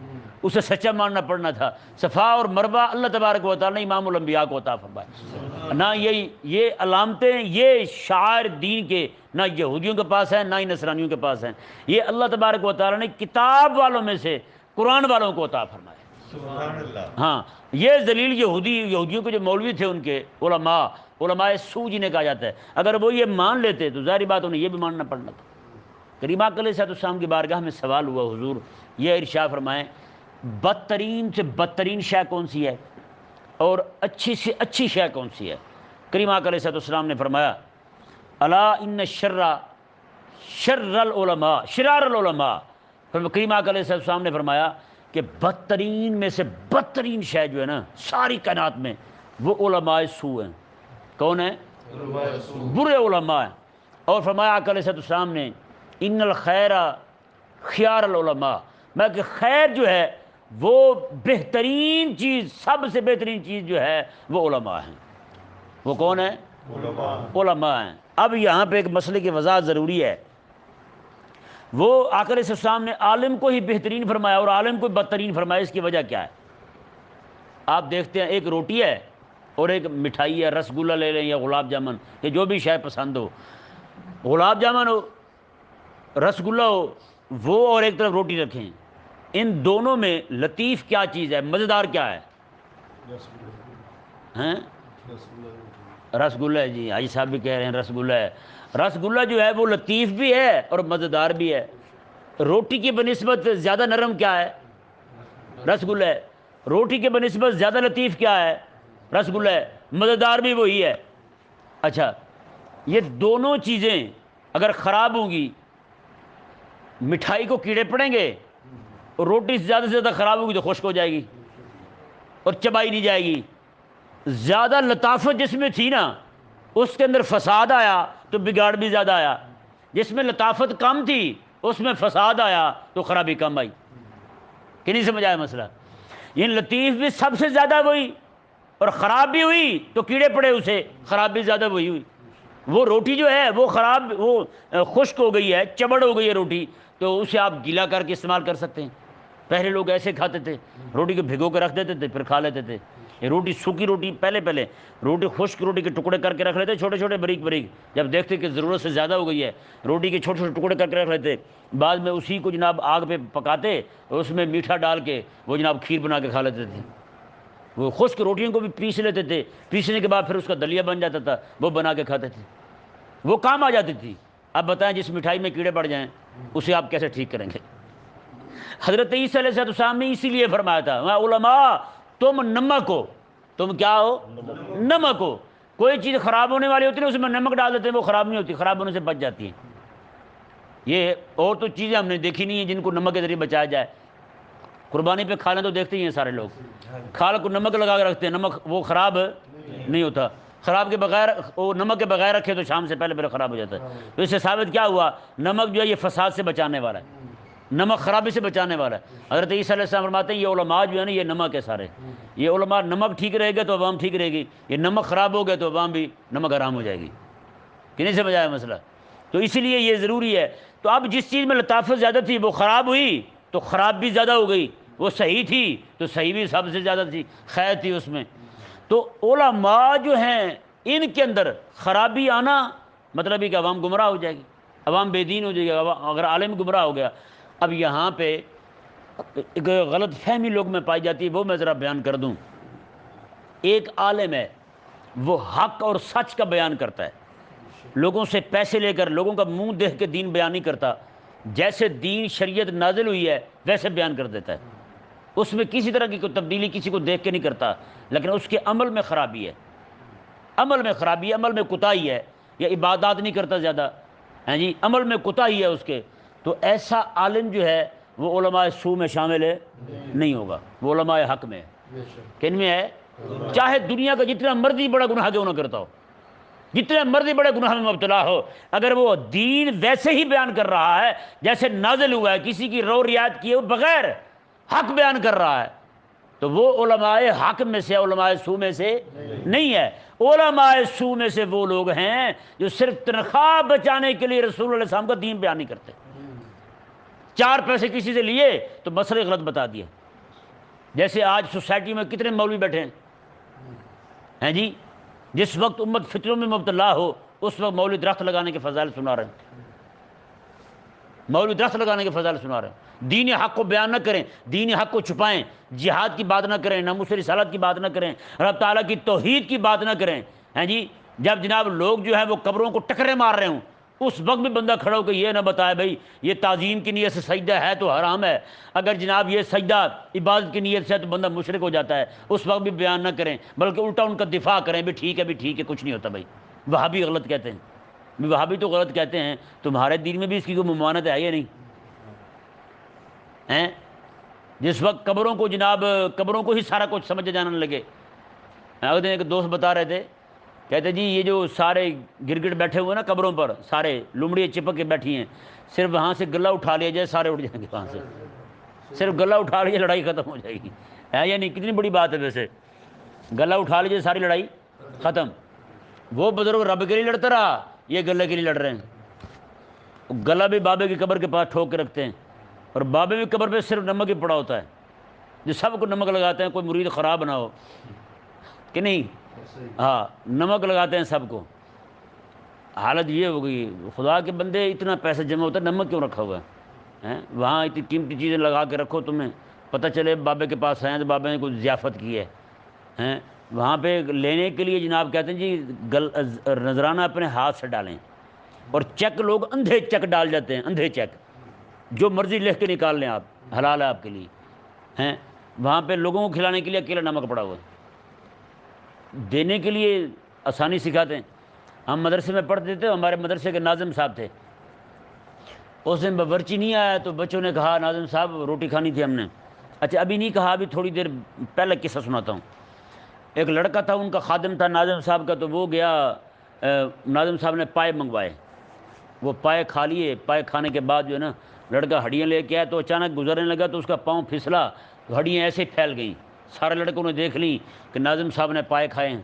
[SPEAKER 1] اسے سچا ماننا پڑنا تھا۔ صفا اور مروہ اللہ تبارک و تعالیٰ نے امام الانبیاء کو عطا فرمایا، نہ یہ علامتیں، یہ شعائر دین کے نہ یہودیوں کے پاس ہیں نہ ہی نصرانیوں کے پاس ہیں، یہ اللہ تبارک و تعالیٰ نے کتاب والوں میں سے قرآن والوں کو عطا فرمایا۔
[SPEAKER 2] سبحان اللہ۔
[SPEAKER 1] ہاں یہ ذلیل یہودیوں کے جو مولوی تھے ان کے علماء سو جنہیں کہا جاتا ہے، اگر وہ یہ مان لیتے تو ظاہری بات انہیں یہ بھی ماننا پڑنا تھا۔ کریم آقا علیہ السلام کی بارگاہ میں سوال ہوا، حضور یہ ارشاد فرمائیں بدترین سے بدترین شے کون سی ہے اور اچھی سے اچھی شے کون سی ہے؟ کریم آقا علیہ السلام نے فرمایا الا ان شر العلماء شرار العلماء۔ کریم آقا علیہ السلام نے فرمایا کہ بدترین میں سے بدترین شے جو ہے نا ساری کائنات میں وہ علماء سو ہیں۔ کون ہیں؟ برے علماء ہیں۔ اور فرمایا آقا علیہ السلام نے ان الخیر خیار العلماء، میں کہ خیر جو ہے وہ بہترین چیز، سب سے بہترین چیز جو ہے وہ علماء ہیں۔ وہ کون ہیں؟ علماء ہیں۔ اب یہاں پہ ایک مسئلے کی وضاحت ضروری ہے، وہ آقا علیہ السلام نے عالم کو ہی بہترین فرمایا اور عالم کو بدترین فرمایا، اس کی وجہ کیا ہے؟ آپ دیکھتے ہیں ایک روٹی ہے اور ایک مٹھائی ہے، رس گلہ لے لیں یا گلاب جامن یا جو بھی شے پسند ہو، گلاب جامن ہو رس گلہ ہو وہ اور ایک طرف روٹی رکھیں، ان دونوں میں لطیف کیا چیز ہے، مزیدار کیا ہے؟ ہیں رس گلہ ہے۔ جی حاجی صاحب بھی کہہ رہے ہیں رس گلہ ہے۔ رس گلہ جو ہے وہ لطیف بھی ہے اور مزیدار بھی ہے۔ روٹی کی بنسبت زیادہ نرم کیا ہے؟ رس گلہ ہے۔ روٹی کے بنسبت زیادہ لطیف کیا ہے؟ رس گلہ ہے۔ مزیدار بھی وہی ہے۔ اچھا یہ دونوں چیزیں اگر خراب ہوں گی، مٹھائی کو کیڑے پڑیں گے اور روٹی زیادہ سے زیادہ خراب ہوگی تو خشک ہو جائے گی اور چبائی نہیں جائے گی۔ زیادہ لطافت جس میں تھی نا اس کے اندر فساد آیا تو بگاڑ بھی زیادہ آیا، جس میں لطافت کم تھی اس میں فساد آیا تو خرابی کم آئی۔ کہ نہیں سمجھ آیا مسئلہ؟ یہ لطیف بھی سب سے زیادہ وہی اور خراب بھی ہوئی تو کیڑے پڑے اسے، خراب بھی زیادہ وہی ہوئی۔ وہ روٹی جو ہے وہ خراب، وہ خشک ہو گئی ہے، چبڑ ہو گئی ہے روٹی، تو اسے آپ گیلا کر کے استعمال کر سکتے ہیں۔ پہلے لوگ ایسے کھاتے تھے، روٹی کو بھگو کے رکھ دیتے تھے پھر کھا لیتے تھے۔ یہ روٹی سوکھی روٹی پہلے روٹی خشک روٹی کے ٹکڑے کر کے رکھ لیتے چھوٹے چھوٹے باریک باریک، جب دیکھتے کہ ضرورت سے زیادہ ہو گئی ہے روٹی کے چھوٹے چھوٹے ٹکڑے کر کے رکھ لیتے، بعد میں اسی کو جناب آگ پہ پکاتے اور اس میں میٹھا ڈال کے وہ جناب کھیر بنا کے کھا لیتے تھے۔ وہ خشک روٹیوں کو بھی پیس لیتے تھے، پیسنے کے بعد پھر اس کا دلیا بن جاتا تھا، وہ بنا کے کھاتے تھے، وہ کام آ جاتی تھی۔ اب بتائیں جس مٹھائی میں کیڑے پڑ جائیں اسے آپ کیسے ٹھیک کریں گے؟ حضرت عیسیٰ علیہ السلام نے اسی لیے فرمایا تھا علماء تم نمک ہو، تم کیا ہو؟ نمک ہو۔ کوئی چیز خراب ہونے والی ہوتی ہے اس میں نمک ڈال دیتے ہیں، وہ خراب نہیں ہوتی، خراب ہونے سے بچ جاتی ہیں۔ یہ اور تو چیزیں ہم نے دیکھی نہیں ہیں جن کو نمک کے ذریعے بچایا جائے۔ قربانی پہ کھا لیں تو دیکھتے ہی ہیں سارے لوگ، کھال کو نمک لگا کے رکھتے ہیں، نمک وہ خراب نہیں ہوتا، خراب کے بغیر وہ نمک کے بغیر رکھے تو شام سے پہلے خراب ہو جاتا ہے۔ تو اس سے ثابت کیا ہوا؟ نمک جو ہے یہ فساد سے بچانے والا ہے، نمک خرابی سے بچانے والا ہے۔ حضرت عیسیٰ علیہ السلام فرماتے ہیں یہ علماء جو ہے نا یہ نمک ہے سارے، یہ علماء نمک ٹھیک رہے گا تو عوام ٹھیک رہے گی، یہ نمک خراب ہو گیا تو عوام بھی نمک حرام ہو جائے گی۔ کہ نہیں سمجھ آیا مسئلہ؟ تو اسی لیے یہ ضروری ہے۔ تو اب جس چیز میں لطافت زیادہ تھی وہ خراب ہوئی تو خراب بھی زیادہ ہو گئی، وہ صحیح تھی تو صحیح بھی سب سے زیادہ تھی، خیر تھی اس میں۔ تو علماء جو ہیں ان کے اندر خرابی آنا مطلب ہے کہ عوام گمراہ ہو جائے گی، عوام بے دین ہو جائے گی، اگر عالم گمراہ ہو گیا۔ اب یہاں پہ ایک غلط فہمی لوگ میں پائی جاتی ہے، وہ میں ذرا بیان کر دوں۔ ایک عالم ہے وہ حق اور سچ کا بیان کرتا ہے، لوگوں سے پیسے لے کر لوگوں کا منہ دیکھ کے دین بیان نہیں کرتا، جیسے دین شریعت نازل ہوئی ہے ویسے بیان کر دیتا ہے، اس میں کسی طرح کی کوئی تبدیلی کسی کو دیکھ کے نہیں کرتا، لیکن اس کے عمل میں خرابی ہے، عمل میں خرابی ہے، عمل میں کوتاہی ہے، یا عبادات نہیں کرتا زیادہ، ہاں جی، عمل میں کوتاہی ہے اس کے، تو ایسا عالم جو ہے وہ علماء سو میں شامل ہے نہیں ہوگا، وہ علماء حق میں ہے۔ کن میں ہے؟ چاہے دنیا کا جتنا مرضی بڑا گناہ کیوں نہ کرتا ہو، جتنے مرضی بڑے گناہ میں مبتلا ہو، اگر وہ دین ویسے ہی بیان کر رہا ہے جیسے نازل ہوا ہے، کسی کی رو رعایت کیے بغیر حق بیان کر رہا ہے، تو وہ علماء حق میں سے، علماء سو میں سے نہیں ہے۔ علماء سو میں سے وہ لوگ ہیں جو صرف تنخواہ بچانے کے لیے رسول اللہ علیہ السلام کا دین بیان نہیں کرتے، 4 پیسے کسی سے لیے تو مسئلے غلط بتا دیے۔ جیسے آج سوسائٹی میں کتنے مولوی بیٹھے ہیں جی، جس وقت امت فتنوں میں مبتلا ہو اس وقت مولوی درخت لگانے کے فضائل سنا رہے ہیں، مولوی درخت لگانے کے فضائل سنا رہے ہیں، دین حق کو بیان نہ کریں، دین حق کو چھپائیں، جہاد کی بات نہ کریں، ناموس رسالت کی بات نہ کریں، رب تعالیٰ کی توحید کی بات نہ کریں، ہیں جی۔ جب جناب لوگ جو ہے وہ قبروں کو ٹکرے مار رہے ہوں اس وقت بھی بندہ کھڑا ہو کے یہ نہ بتائے بھائی یہ تعظیم کی نیت سے سجدہ ہے تو حرام ہے، اگر جناب یہ سجدہ عبادت کی نیت سے ہے تو بندہ مشرک ہو جاتا ہے، اس وقت بھی بیان نہ کریں بلکہ الٹا ان کا دفاع کریں، بھی ٹھیک ہے کچھ نہیں ہوتا بھائی، وہابی غلط کہتے ہیں، وہابی تو غلط کہتے ہیں، تمہارے دین میں بھی اس کی کوئی ممانعت ہے یا نہیں ہیں؟ جس وقت قبروں کو جناب قبروں کو ہی سارا کچھ سمجھ جانے لگے۔ اگر ایک دوست بتا رہے تھے، کہتے جی یہ جو سارے گرگٹ بیٹھے ہوئے نا قبروں پر، سارے لمڑیاں چپک کے بیٹھی ہیں، صرف وہاں سے گلہ اٹھا لیا جائے سارے اٹھ جائیں گے وہاں سے، صرف گلہ اٹھا لیجیے لڑائی ختم ہو جائے گی، ہے یا نہیں؟ کتنی بڑی بات ہے ویسے، گلہ اٹھا لیجیے ساری لڑائی ختم۔ وہ بزرگ رب کے لیے لڑتا رہا، یہ گلے کے لیے لڑ رہے ہیں، گلہ بھی بابے کی قبر کے پاس ٹھوک کے رکھتے ہیں، اور بابے کی قبر پہ صرف نمک ہی پڑا ہوتا ہے، جو سب کو نمک لگاتے ہیں کوئی مرید خراب نہ ہو، کہ نہیں؟ ہاں نمک لگاتے ہیں سب کو۔ حالت یہ ہو گئی، خدا کے بندے اتنا پیسہ جمع ہوتا ہے نمک کیوں رکھا ہوا ہے؟ وہاں اتنی قیمتی چیزیں لگا کے رکھو، تمہیں پتہ چلے بابے کے پاس آئیں تو بابے نے کوئی ضیافت کی ہے، وہاں پہ لینے کے لیے جناب کہتے ہیں جی نذرانہ اپنے ہاتھ سے ڈالیں، اور چیک لوگ اندھے چیک ڈال جاتے ہیں، اندھے چیک جو مرضی لکھ کے نکال لیں آپ، حلال ہے آپ کے لیے ہیں، وہاں پہ لوگوں کو کھلانے کے لیے اکیلا نمک پڑا ہوا ہے، دینے کے لیے آسانی سکھاتے ہیں۔ ہم مدرسے میں پڑھتے تھے، ہمارے مدرسے کے ناظم صاحب تھے، اس دن باورچی نہیں آیا تو بچوں نے کہا ناظم صاحب روٹی کھانی تھی ہم نے، اچھا ابھی نہیں کہا، ابھی تھوڑی دیر پہلے قصہ سناتا ہوں۔ ایک لڑکا تھا ان کا خادم تھا ناظم صاحب کا، تو وہ گیا، ناظم صاحب نے پائے منگوائے، وہ پائے کھا لیے، پائے کھانے کے بعد جو ہے نا لڑکا ہڈیاں لے کے آیا تو اچانک گزرنے لگا تو اس کا پاؤں پھسلا تو ہڈیاں ایسے پھیل گئیں، سارے لڑکوں نے دیکھ لی کہ ناظم صاحب نے پائے کھائے ہیں،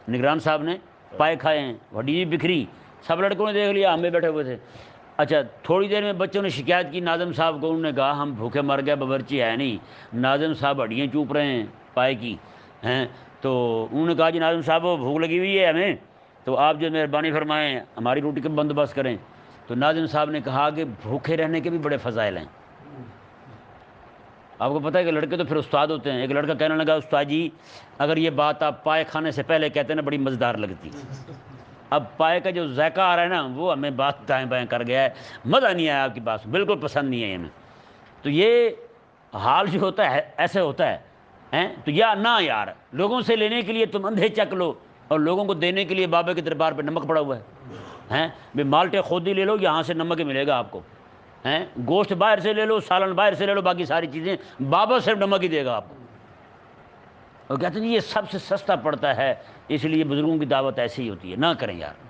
[SPEAKER 1] نگران صاحب نے پائے کھائے ہیں، ہڈی بکھری، سب لڑکوں نے دیکھ لیا، ہم بھی بیٹھے ہوئے تھے۔ اچھا تھوڑی دیر میں بچوں نے شکایت کی ناظم صاحب کو، انہوں نے کہا ہم بھوکے مر گئے، باورچی ہے نہیں، ناظم صاحب ہڈیاں چوپ رہے ہیں پائے کی ہیں، تو انہوں نے کہا جی ناظم صاحب بھوک لگی ہوئی ہے ہمیں، تو آپ جو مہربانی فرمائیں ہماری روٹی کا بندوبست کریں۔ تو ناظم صاحب نے کہا کہ بھوکے رہنے کے بھی بڑے فضائل ہیں، آپ کو پتہ ہے کہ لڑکے تو پھر استاد ہوتے ہیں۔ ایک لڑکا کہنے لگا استاد جی اگر یہ بات آپ پائے کھانے سے پہلے کہتے ہیں نا بڑی مزیدار لگتی، اب پائے کا جو ذائقہ آ رہا ہے نا وہ ہمیں بات دائیں بائیں کر گیا ہے، مزہ نہیں آیا آپ کی بات، بالکل پسند نہیں ہے ہمیں۔ تو یہ حال جو ہوتا ہے ایسے ہوتا ہے، تو یا نہ یار لوگوں سے لینے کے لیے تم اندھے چک لو اور لوگوں کو دینے کے لیے بابے کے دربار پہ نمک پڑا ہوا ہے، بھی مالٹے خود ہی لے لو، یہاں سے نمک ہی ملے گا آپ کو، ہیں، گوشت باہر سے لے لو، سالن باہر سے لے لو، باقی ساری چیزیں، بابا صرف نمک ہی دے گا آپ کو۔ اور کہتے ہیں یہ سب سے سستا پڑتا ہے، اس لیے بزرگوں کی دعوت ایسی ہی ہوتی ہے، نہ کریں یار۔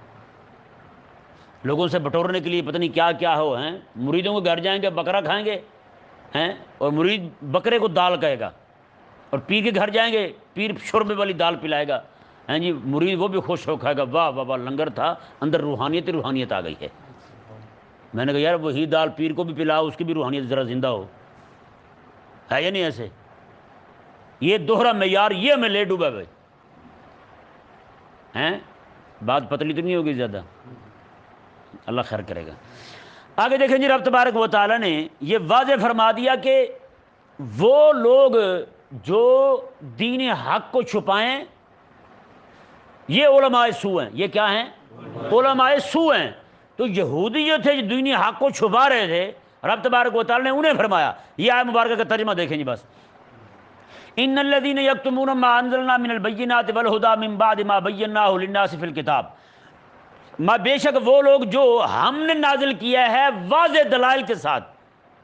[SPEAKER 1] لوگوں سے بٹورنے کے لیے پتہ نہیں کیا کیا ہو، ہیں مریدوں کے گھر جائیں گے بکرا کھائیں گے، ہیں، اور مرید بکرے کو دال کہے گا، اور پیر کے گھر جائیں گے پیر شوربے والی دال پلائے گا، ہیں جی، مرید وہ بھی خوش ہو کھائے گا، واہ واہ واہ لنگر تھا، اندر روحانیت روحانیت آ گئی ہے۔ میں نے کہا یار وہی دال پیر کو بھی پلاؤ، اس کی بھی روحانیت ذرا زندہ ہو، ہے یا نہیں ایسے؟ یہ دوہرا معیار یہ ہمیں لے ڈوبا بھائی، ہیں بات پتلی تو نہیں ہوگی زیادہ، اللہ خیر کرے گا۔ آگے دیکھیں جی، رب تبارک و تعالیٰ نے یہ واضح فرما دیا کہ وہ لوگ جو دین حق کو چھپائیں یہ علماء سو ہیں۔ یہ کیا ہیں؟ علماء سو ہیں۔ تو یہودی جو تھے جو دین حق کو چھپا رہے تھے، رب تبارک و تعالیٰ نے انہیں فرمایا، یہ آیت مبارکہ کا ترجمہ دیکھیں جی بس، ان الذین یکتمون ما انزلنا من البینات والہدی من بعد ما بیناہ للناس فی الکتاب، بے شک وہ لوگ جو ہم نے نازل کیا ہے واضح دلائل کے ساتھ،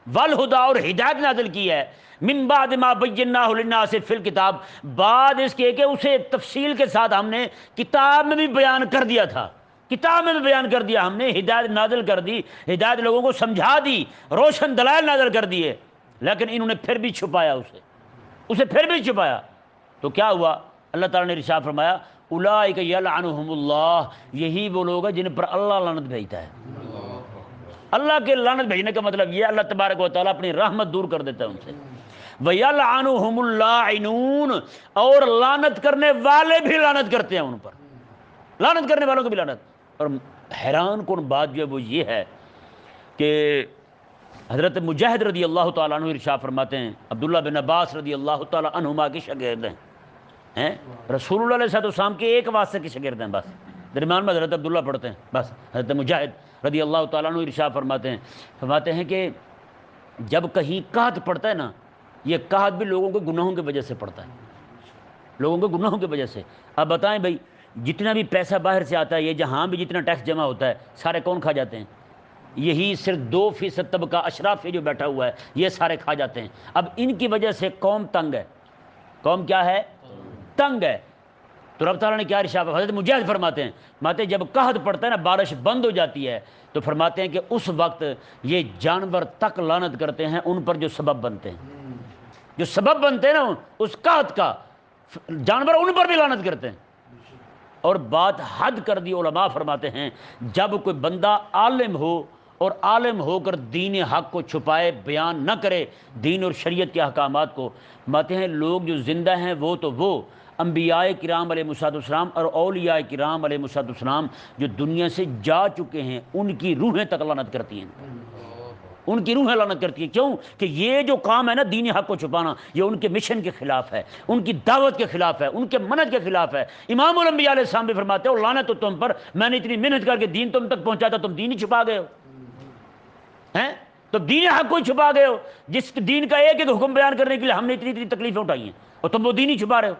[SPEAKER 1] والہدی اور ہدایت نازل کی ہے، من بعد ما بیناہ للناس فی الکتاب، بعد اس کے کہ اسے تفصیل کے ساتھ ہم نے کتاب میں بھی بیان کر دیا تھا، کتاب میں بھی بیان کر دیا ہم نے، ہدایت نازل کر دی، ہدایت لوگوں کو سمجھا دی، روشن دلائل نازل کر دیے، لیکن انہوں نے پھر بھی چھپایا اسے پھر بھی چھپایا۔ تو کیا ہوا؟ اللہ تعالیٰ نے ارشاد فرمایا اولئک یلعنہم اللہ، یہی وہ لوگ ہیں جن پر اللہ لعنت بھیجتا ہے۔ اللہ کے لعنت بھیجنے کا مطلب یہ اللہ تبارک و تعالیٰ اپنی رحمت دور کر دیتا ہے ان سے۔ وَيَلْعَنُهُمُ اللَّاعِنُونَ، اور لعنت کرنے والے بھی لعنت کرتے ہیں ان پر، لعنت کرنے والوں کو بھی لعنت۔ اور حیران کن بات جو ہے وہ یہ ہے کہ حضرت مجاہد رضی اللہ تعالیٰ عنہ ارشاد فرماتے ہیں، عبداللہ بن عباس رضی اللہ تعالیٰ عنہما کے شاگرد ہیں، رسول اللہ علیہ السلام کے ایک واسطے کے شاگرد ہیں، بس درمیان میں حضرت عبداللہ پڑھتے ہیں، بس حضرت مجاہد رضی اللہ تعالیٰ عنہ ارشاد فرماتے ہیں کہ جب کہیں قحط پڑتا ہے نا، یہ قحط بھی لوگوں کے گناہوں کی وجہ سے پڑتا ہے، لوگوں کے گناہوں کی وجہ سے۔ اب بتائیں بھائی، جتنا بھی پیسہ باہر سے آتا ہے، یہ جہاں بھی جتنا ٹیکس جمع ہوتا ہے، سارے کون کھا جاتے ہیں؟ یہی صرف 2% طبقہ اشراف جو بیٹھا ہوا ہے، یہ سارے کھا جاتے ہیں۔ اب ان کی وجہ سے قوم تنگ ہے، قوم کیا ہے؟ تنگ ہے۔ تو رب تعالیٰ نے کیا ارشاد؟ حضرت مجاہد فرماتے ہیں جب قحط پڑتا ہے نا، بارش بند ہو جاتی ہے، تو فرماتے ہیں کہ اس وقت یہ جانور تک لعنت کرتے ہیں ان پر جو سبب بنتے ہیں، جو سبب بنتے ہیں نا اس قحط کا، جانور ان پر بھی لعنت کرتے ہیں۔ اور بات حد کر دی، علماء فرماتے ہیں جب کوئی بندہ عالم ہو اور عالم ہو کر دین حق کو چھپائے، بیان نہ کرے دین اور شریعت کے احکامات کو، فرماتے ہیں لوگ جو زندہ ہیں وہ تو وہ انبیاء کرام علیہ السلام اور اولیاء کرام علیہ السلام جو دنیا سے جا چکے ہیں، ان کی روحیں تک لعنت کرتی ہیں، ان کی روحیں لعنت کرتی ہیں۔ کیوں کہ یہ جو کام ہے نا دین حق کو چھپانا، یہ ان کے مشن کے خلاف ہے، ان کی دعوت کے خلاف ہے، ان کے منہج کے خلاف ہے۔ امام الانبیاء علیہ السلام بھی فرماتے ہو لعنت تو تم پر، میں نے اتنی محنت کر کے دین تم تک پہنچایا تھا، تم دین ہی چھپا گئے ہو، ہیں تو دین حق کو چھپا گئے ہو۔ جس دین کا ایک ایک حکم بیان کرنے کے لیے ہم نے اتنی اتنی تکلیفیں اٹھائی ہیں، اور تم وہ دین ہی چھپا رہے ہو۔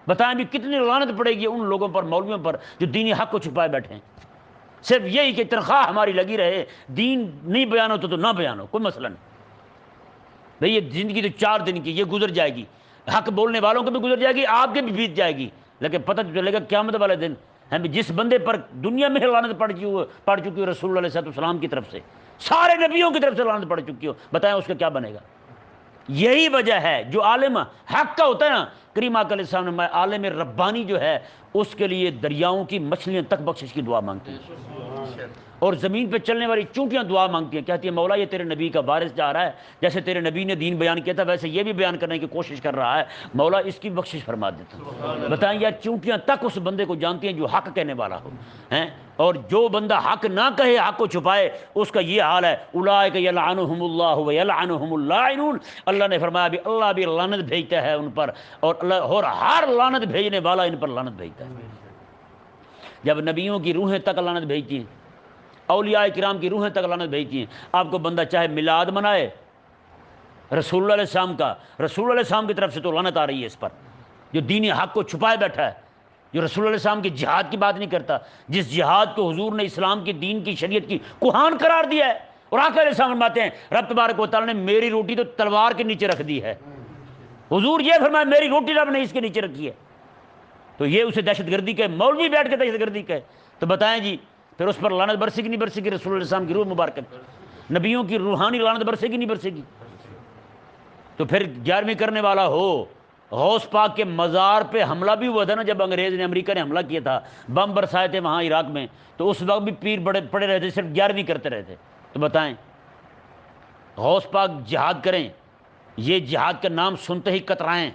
[SPEAKER 1] بتائیں بھی کتنی لعنت پڑے گی ان لوگوں پر، مولویوں پر جو دینی حق کو چھپائے بیٹھے ہیں، صرف یہی کہ تنخواہ ہماری لگی رہے، دین نہیں بیان ہوتا تو نہ بیان ہو، کوئی مسئلہ نہیں بھئی، یہ زندگی تو 4 دن کی، یہ گزر جائے گی، حق بولنے والوں کو بھی گزر جائے گی، آپ کے بھی بیت جائے گی، لیکن پتہ چلے گا قیامت والے دن جس بندے پر دنیا میں لعنت پڑ چکی ہو رسول اللہ علیہ السلام کی طرف سے، سارے نبیوں کی طرف سے لعنت پڑ چکی ہو، بتائیں اس کا کیا بنے گا؟ یہی وجہ ہے جو عالم حق کا ہوتا ہے نا، کریم آقا علیہ السلام نے عالم ربانی جو ہے اس کے لیے دریاؤں کی مچھلیاں تک بخشش کی دعا مانگتی ہیں، اور زمین پہ چلنے والی چونٹیاں دعا مانگتی ہیں، کہتی ہیں مولا یہ تیرے نبی کا وارث جا رہا ہے، جیسے تیرے نبی نے دین بیان کیا تھا ویسے یہ بھی بیان کرنے کی کوشش کر رہا ہے، مولا اس کی بخشش فرما دیتا۔ بتائیں یار چونٹیاں تک اس بندے کو جانتی ہیں جو حق کہنے والا ہو، اور جو بندہ حق نہ کہے، حق کو چھپائے، اس کا یہ حال ہے اولئک یلعنہم اللہ ویلعنہم اللاعنون۔ اللہ نے فرمایا بھی اللہ بھی لعنت بھیجتا ہے ان پر، اور ہر لعنت بھیجنے والا ان پر لعنت بھیجتا ہے۔ جب نبیوں کی روحیں تک لعنت بھیجتی ہیں، اولیاء کرام کی روحیں تک لعنت بھیجتی ہیں، آپ کو بندہ چاہے میلاد منائے رسول اللہ علیہ السلام کا، رسول اللہ علیہ السلام کی طرف سے تو لعنت آ رہی ہے اس پر، جو دین حق کو چھپائے بیٹھا ہے، جو رسول اللہ علیہ السلام کی جہاد کی بات نہیں کرتا، جس جہاد کو حضور نے اسلام کی دین کی شریعت کی کوہان قرار دیا ہے، اور آقا علیہ السلام فرماتے ہیں رب تبارک و تعالیٰ نے میری روٹی تو تلوار کے نیچے رکھ دی ہے، حضور یہ فرمایا میری روٹی رب نے اس کے نیچے رکھی ہے، تو یہ اسے دہشت گردی کہے، مولوی بیٹھ کے دہشت گردی کہے، تو بتائیں جی پھر اس پر لعنت برسے گی نہیں برسے گی؟ رسول اللہ علیہ السلام کی روح مبارکہ، نبیوں کی روحانی لعنت برسے گی نہیں برسے گی؟ تو پھر 11ویں کرنے والا ہو، غوث پاک کے مزار پہ حملہ بھی ہوا تھا نا، جب انگریز نے امریکہ نے حملہ کیا تھا، بم برسائے تھے وہاں عراق میں، تو اس وقت بھی پیر بڑے پڑے رہے تھے، صرف 11ویں کرتے رہے تھے۔ تو بتائیں غوث پاک جہاد کریں، یہ جہاد کا نام سنتے ہی کترائیں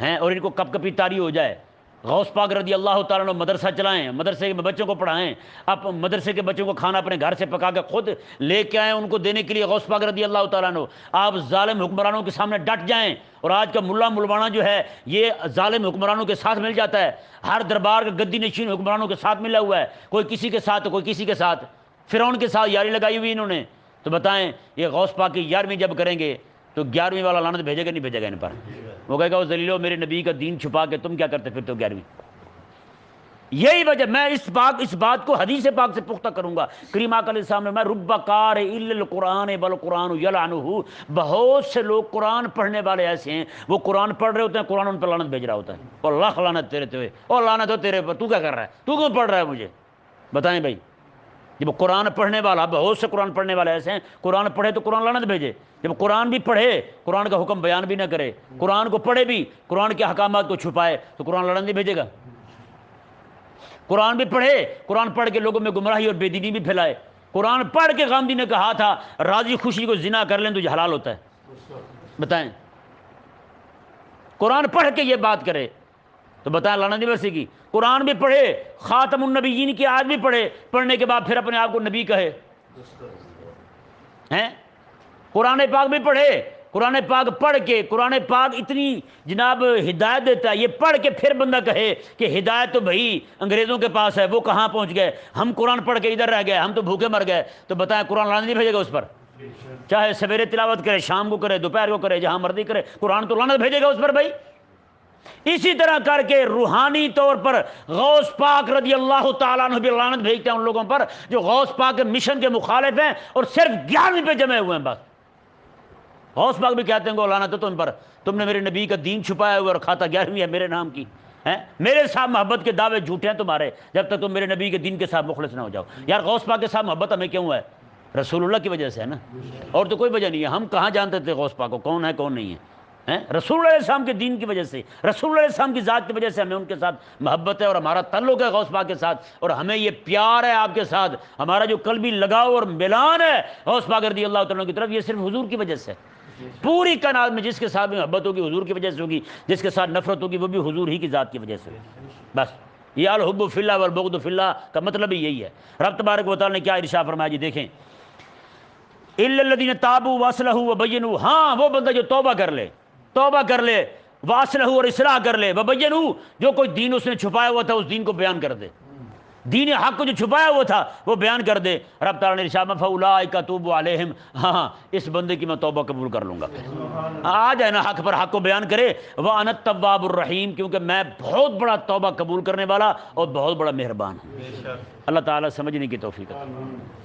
[SPEAKER 1] ہیں اور ان کو کپ کپی طاری ہو جائے۔ غوث پاک رضی اللہ تعالیٰ عنہ مدرسہ چلائیں، مدرسے میں بچوں کو پڑھائیں، آپ مدرسے کے بچوں کو کھانا اپنے گھر سے پکا کے خود لے کے آئیں ان کو دینے کے لیے، غوث پاک رضی اللہ تعالیٰ عنہ۔ آپ ظالم حکمرانوں کے سامنے ڈٹ جائیں، اور آج کا ملا ملوانا جو ہے یہ ظالم حکمرانوں کے ساتھ مل جاتا ہے، ہر دربار کا گدی نشین حکمرانوں کے ساتھ ملا ہوا ہے، کوئی کسی کے ساتھ تو کوئی کسی کے ساتھ، فرعون کے ساتھ یاری لگائی ہوئی انہوں نے۔ تو بتائیں یہ غوث پاک کی 11ویں جب کریں گے تو 11ویں والا لعنت بھیجے گا نہیں بھیجے گا ان پر؟ وہ کہے گا وہ ذلیلو میرے نبی کا دین چھپا کے تم کیا کرتے پھر؟ تو 11ویں یہی وجہ، میں اس بات کو حدیث پاک سے پختہ کروں گا۔ کریم آقا علیہ السلام نے میں رب قار الا القرآن بل قرآن یلعنہ، بہت سے لوگ قرآن پڑھنے والے ایسے ہیں وہ قرآن پڑھ رہے ہوتے ہیں، قرآن ان پر لعنت بھیج رہا ہوتا ہے، اور لاکھ لعنت تیرے پہ، اور لعنت ہو تیرے پر، تو کیا کر رہا ہے، تو کیوں پڑھ رہا ہے مجھے؟ بتائیں بھائی، جب قرآن پڑھنے والا، بہت سے قرآن پڑھنے والے ایسے ہیں قرآن پڑھے تو قرآن لعنت بھیجے، جب قرآن بھی پڑھے قرآن کا حکم بیان بھی نہ کرے، قرآن کو پڑھے بھی قرآن کے احکامات کو چھپائے، تو قرآن لعنت نہیں بھیجے گا؟ قرآن بھی پڑھے، قرآن پڑھ کے لوگوں میں گمراہی اور بے دینی بھی پھیلائے، قرآن پڑھ کے غامدی نے کہا تھا راضی خوشی کو زنا کر لیں تو یہ حلال ہوتا ہے، بتائیں قرآن پڑھ کے یہ بات کرے تو بتائیں لعنت نہیں برسے گی؟ قرآن بھی پڑھے، خاتم النبیین کی آیت بھی پڑھے، پڑھنے کے بعد پھر اپنے آپ کو نبی کہے ہیں؟ قرآن پاک بھی پڑھے، قرآن پاک پڑھ کے، قرآن پاک اتنی جناب ہدایت دیتا ہے، یہ پڑھ کے پھر بندہ کہے کہ ہدایت تو بھائی انگریزوں کے پاس ہے، وہ کہاں پہنچ گئے، ہم قرآن پڑھ کے ادھر رہ گئے، ہم تو بھوکے مر گئے، تو بتائیں قرآن لعنت نہیں بھیجے گا اس پر؟ چاہے سویرے تلاوت کرے، شام کو کرے، دوپہر کو کرے، جہاں مرضی کرے، قرآن تو لعنت بھیجے گا اس پر بھائی۔ اسی طرح کر کے روحانی طور پر غوث پاک رضی اللہ تعالیٰ عنہ بھی لعنت بھیجتے ہیں ان لوگوں پر جو غوث پاک کے مشن کے مخالف ہیں اور صرف 11ویں پہ جمے ہوئے ہیں بس۔ غوث پاک بھی کہتے ہیں گو لعنت ہے تم پر، تم نے میرے نبی کا دین چھپایا ہوا اور کھاتا 11ویں ہے میرے نام کی، ہیں میرے ساتھ محبت کے دعوے جھوٹے ہیں تمہارے، جب تک تم میرے نبی کے دین کے ساتھ مخلص نہ ہو جاؤ۔ یار غوث پاک کے ساتھ محبت ہمیں کیوں ہے؟ رسول اللہ کی وجہ سے ہے نا، اور تو کوئی وجہ نہیں ہے۔ ہم کہاں جانتے تھے غوث پاک کو کون ہے کون نہیں ہے؟ رسول اللہ علیہ السلام کے دین کی وجہ سے، رسول اللہ علیہ السلام کی ذات کی وجہ سے ہمیں ان کے ساتھ محبت ہے اور ہمارا تعلق ہے غوث پاک کے ساتھ، اور ہمیں یہ پیار ہے آپ کے ساتھ، ہمارا جو قلبی لگاؤ اور ملان ہے غوث پاک رضی اللہ تعالیٰ کی طرف، یہ صرف حضور کی وجہ سے۔ پوری کائنات میں جس کے ساتھ بھی محبت ہوگی حضور کی وجہ سے ہوگی، جس کے ساتھ نفرت ہوگی وہ بھی حضور ہی کی ذات کی وجہ سے ہوگی۔ بس یہ الحب فی اللہ والبغض فی اللہ کا مطلب ہی یہی ہے۔ رب تبارک و تعالیٰ نے کیا ارشاد فرمایا جی دیکھیں، الا الذین تابوا واصلحوا وبینوا، ہاں وہ بندہ جو توبہ کر لے واصلحوا اور اصلاح کر لے، وبینوا جو کوئی دین اس نے چھپایا ہوا تھا اس دین کو بیان کر دے، دین حق کو جو چھپایا ہوا تھا وہ بیان کر دے۔ رب تعالیٰ نے ارشاد فاولئک اتوب علیہم، ہاں اس بندے کی میں توبہ قبول کر لوں گا، آ جائے نا حق پر حق کو بیان کرے، وانا التواب الرحیم، کیونکہ میں بہت بڑا توبہ قبول کرنے والا اور بہت بڑا مہربان ہوں۔ اللہ تعالیٰ سمجھنے کی توفیق عطا فرمائے۔